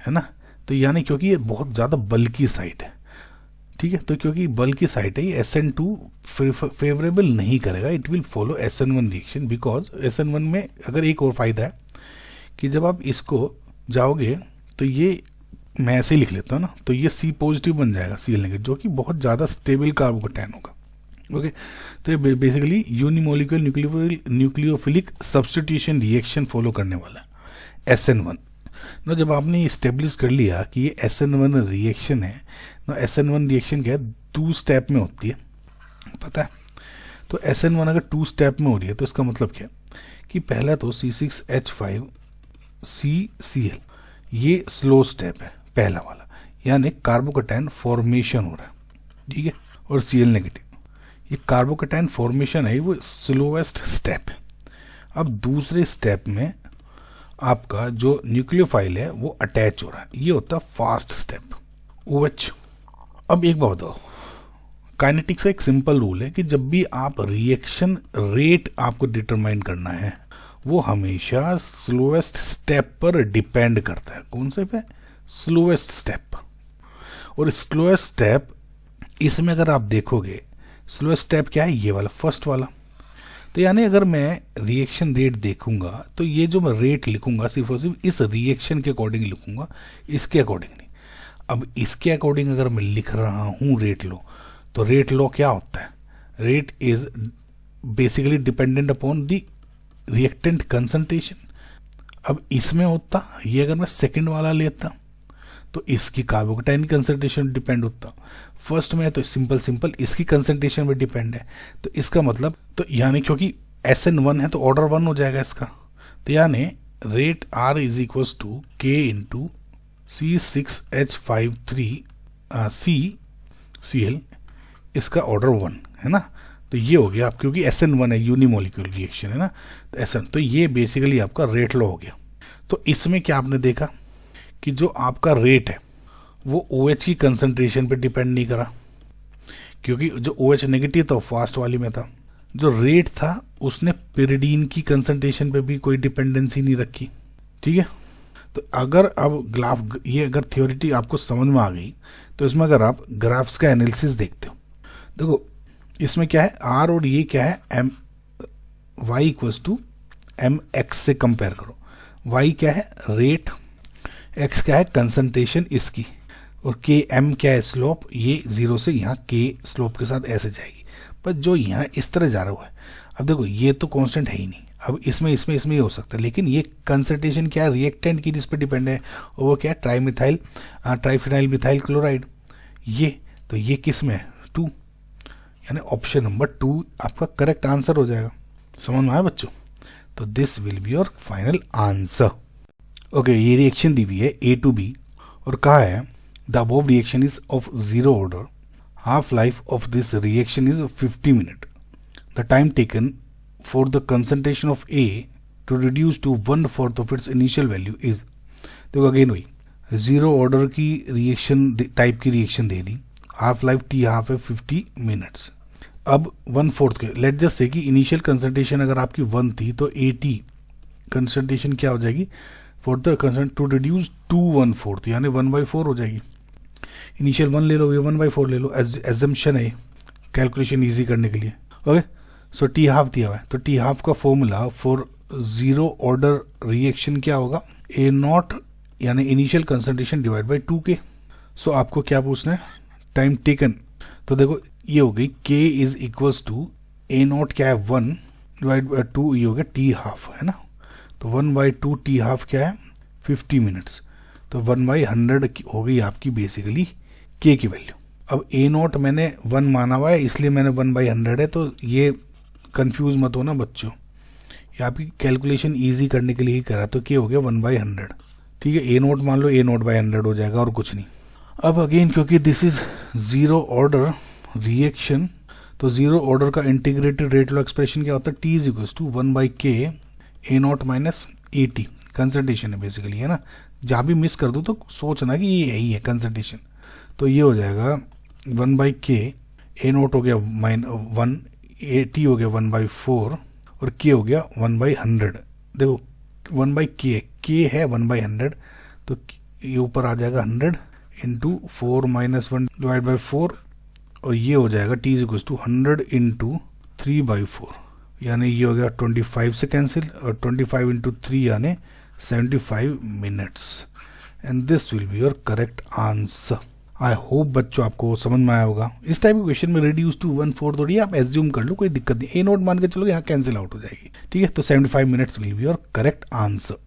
है ना। तो यानी क्योंकि ये बहुत ज़्यादा बल्की साइट है, ठीक है। तो क्योंकि बल्की साइट है, ये SN2 फेवरेबल नहीं करेगा, it will follow SN1 reaction. Because SN1 में अगर एक और फायदा है कि जब आप इसको जाओगे तो ये, मैं ऐसे ही लिख लेता हूँ ना, तो ये C पॉजिटिव बन जाएगा Cl नेगेटिव, जो कि बहुत ज़्यादा स्टेबल कार्बोकैटायन होगा, ओके, तो ये basically unimolecular nucleophilic substitution reaction follow करने वाला है SN1 ना। जब आपने इस्टेब्लिश कर लिया कि ये SN1 रिएक्शन है ना, SN1 रिएक्शन क्या है, 2 स्टेप में होती है, पता है। तो SN1 अगर 2 स्टेप में हो रही है तो इसका मतलब क्या है कि पहला तो C6H5 CCl ये स्लो स्टेप है पहला वाला, यानी कार्बोकैटायन फॉर्मेशन हो रहा है, ठीक है। और Cl नेगेटिव, ये कार्बोकैटायन फॉर्मेशन है, वो स्लोएस्ट स्टेप है। अब दूसरे स्टेप में आपका जो न्यूक्लियोफाइल है वो अटैच हो रहा है, ये होता है फास्ट स्टेप OH। अब एक बात बताओ, काइनेटिक्स का एक सिंपल रूल है कि जब भी आप रिएक्शन रेट आपको डिटरमाइन करना है वो हमेशा स्लोएस्ट स्टेप पर डिपेंड करता है। कौन से पे? Slowest step. और स्लोएस्ट स्टेप इसमें अगर आप देखोगे, स्लोएस्ट स्टेप क्या है, ये वाला फर्स्ट वाला। तो यानी अगर मैं रिएक्शन रेट देखूंगा तो ये जो मैं रेट लिखूंगा सिर्फ और सिर्फ इस रिएक्शन के अकॉर्डिंग लिखूंगा, इसके अकॉर्डिंग नहीं। अब इसके अकॉर्डिंग अगर मैं लिख रहा हूं रेट लो, तो रेट लॉ क्या होता है, rate is basically dependent upon the reactant concentration. अब इसमें होता ये, अगर मैं सेकंड वाला लेता तो इसकी कार्बोकैटायन कंसंट्रेशन डिपेंड होता। फर्स्ट में तो सिंपल इसकी कंसंट्रेशन पे डिपेंड है, तो इसका मतलब तो यानी क्योंकि SN1 है तो ऑर्डर 1 हो जाएगा इसका। तो यानी rate R is equal to K into C6H53CCl, इसका ऑर्डर 1 है ना। तो ये हो गया आप, क्योंकि SN1 है, यूनिमोलिक्यूलर रिएक्शन है ना, तो SN, तो ये बेसिकली आपका रेट लॉ हो गया। तो इसमें क्या आपने देखा कि जो आपका रेट है वो OH की कंसंट्रेशन पे डिपेंड नहीं करा, क्योंकि जो OH नेगेटिव था फास्ट वाली में था। जो रेट था उसने पिरिडीन की कंसंट्रेशन पे भी कोई डिपेंडेंसी नहीं रखी, ठीक है। तो अगर अब ग्राफ, ये अगर थ्योरिटी आपको समझ में आ गई तो इसमें अगर आप ग्राफ्स का एनालिसिस देखते हो, देखो इसमें क्या है R और ये क्या है M, Y equals to MX से कंपेयर करो। Y क्या है रेट, X क्या है कंसंट्रेशन इसकी, और K M क्या है स्लोप, ये 0 से यहाँ K स्लोप के साथ ऐसे जाएगी, पर जो यहाँ इस तरह जा रहा है। अब देखो ये तो कांस्टेंट है ही नहीं, अब इसमें ही हो सकता है, लेकिन ये कंसंट्रेशन क्या है रिएक्टेंट की, जिस पर डिपेंड है, और वो क्या है ट्राइफिनाइल मिथाइल क्लोराइड। ये तो ये किस में है 2, यानी ऑप्शन नंबर 2 आपका करेक्ट आंसर हो जाएगा। समझ में आया बच्चों? तो this will be your final answer. Okay, ये रिएक्शन दी हुई है A to B और कहा है the above reaction is of 0 order, half life of this reaction is 50 minutes. The time taken for the concentration of A to reduce to 1/4 of its initial value is, देखो again वही 0 order की reaction type की reaction दे दी, half life T half है 50 minutes. अब 1/4 के late just say कि initial concentration अगर आपकी 1 थी तो AT कंसंट्रेशन क्या हो जाएगी फॉर द कंसंट टू रिड्यूस टू 1/4, यानी 1/4 हो जाएगी। इनिशियल 1 ले लो, ये 1/4 ले लो, एजम्पशन है कैलकुलेशन इजी करने के लिए। ओके, सो T हाफ दिया हुआ है, तो T हाफ का फॉर्मूला फॉर 0 ऑर्डर रिएक्शन क्या होगा, A0 यानी initial concentration divide by 2K। सो आपको क्या पूछना है, टाइम टेकन। तो देखो ये हो गई K is equals to A0 क्या है 1 डिवाइड बाई 2, ये हो गया T हाफ है ना। तो 1/2 T हाफ क्या है 50 मिनट्स, तो 1/100 हो गई आपकी बेसिकली K की वैल्यू। अब A0 मैंने 1 माना हुआ है इसलिए मैंने 1/100 है, तो ये कंफ्यूज मत हो ना बच्चों, ये आपकी कैलकुलेशन इजी करने के लिए ही करा। तो K हो गया 1/100, ठीक है। A0 मान लो A0/100 हो जाएगा और कुछ नहीं। अब अगेन क्योंकि दिस इज 0 ऑर्डर रिएक्शन, तो 0 ऑर्डर का इंटीग्रेटेड रेट लॉ एक्सप्रेशन क्या होता है, T is equal to 1/K A0 minus AT concentration है बेसिकली, है ना। जहाँ भी मिस कर दो तो सोचना कि ये यही है कंसंट्रेशन। तो ये हो जाएगा 1/K, A0 हो गया -1, AT हो गया 1/4 और K हो गया 1/100। देखो 1/K, K है 1/100, तो ये ऊपर आ जाएगा 100 इंटू 4 - 1 डिवाइड बाई 4, और ये हो जाएगा T is equal to 100 into 3/4, यानी ये हो गया 25 से कैंसिल, और 25 इंटू 3 यानी 75 minutes, and this will be your correct answer. I hope बच्चों आपको समझ में आया होगा। इस टाइप के क्वेश्चन में रिड्यूस टू 1/4 थोड़ी आप एज्यूम कर लो, कोई दिक्कत नहीं, ए नोट मान के चलो यहाँ कैंसिल आउट हो जाएगी, ठीक है। तो 75 minutes will be your correct answer.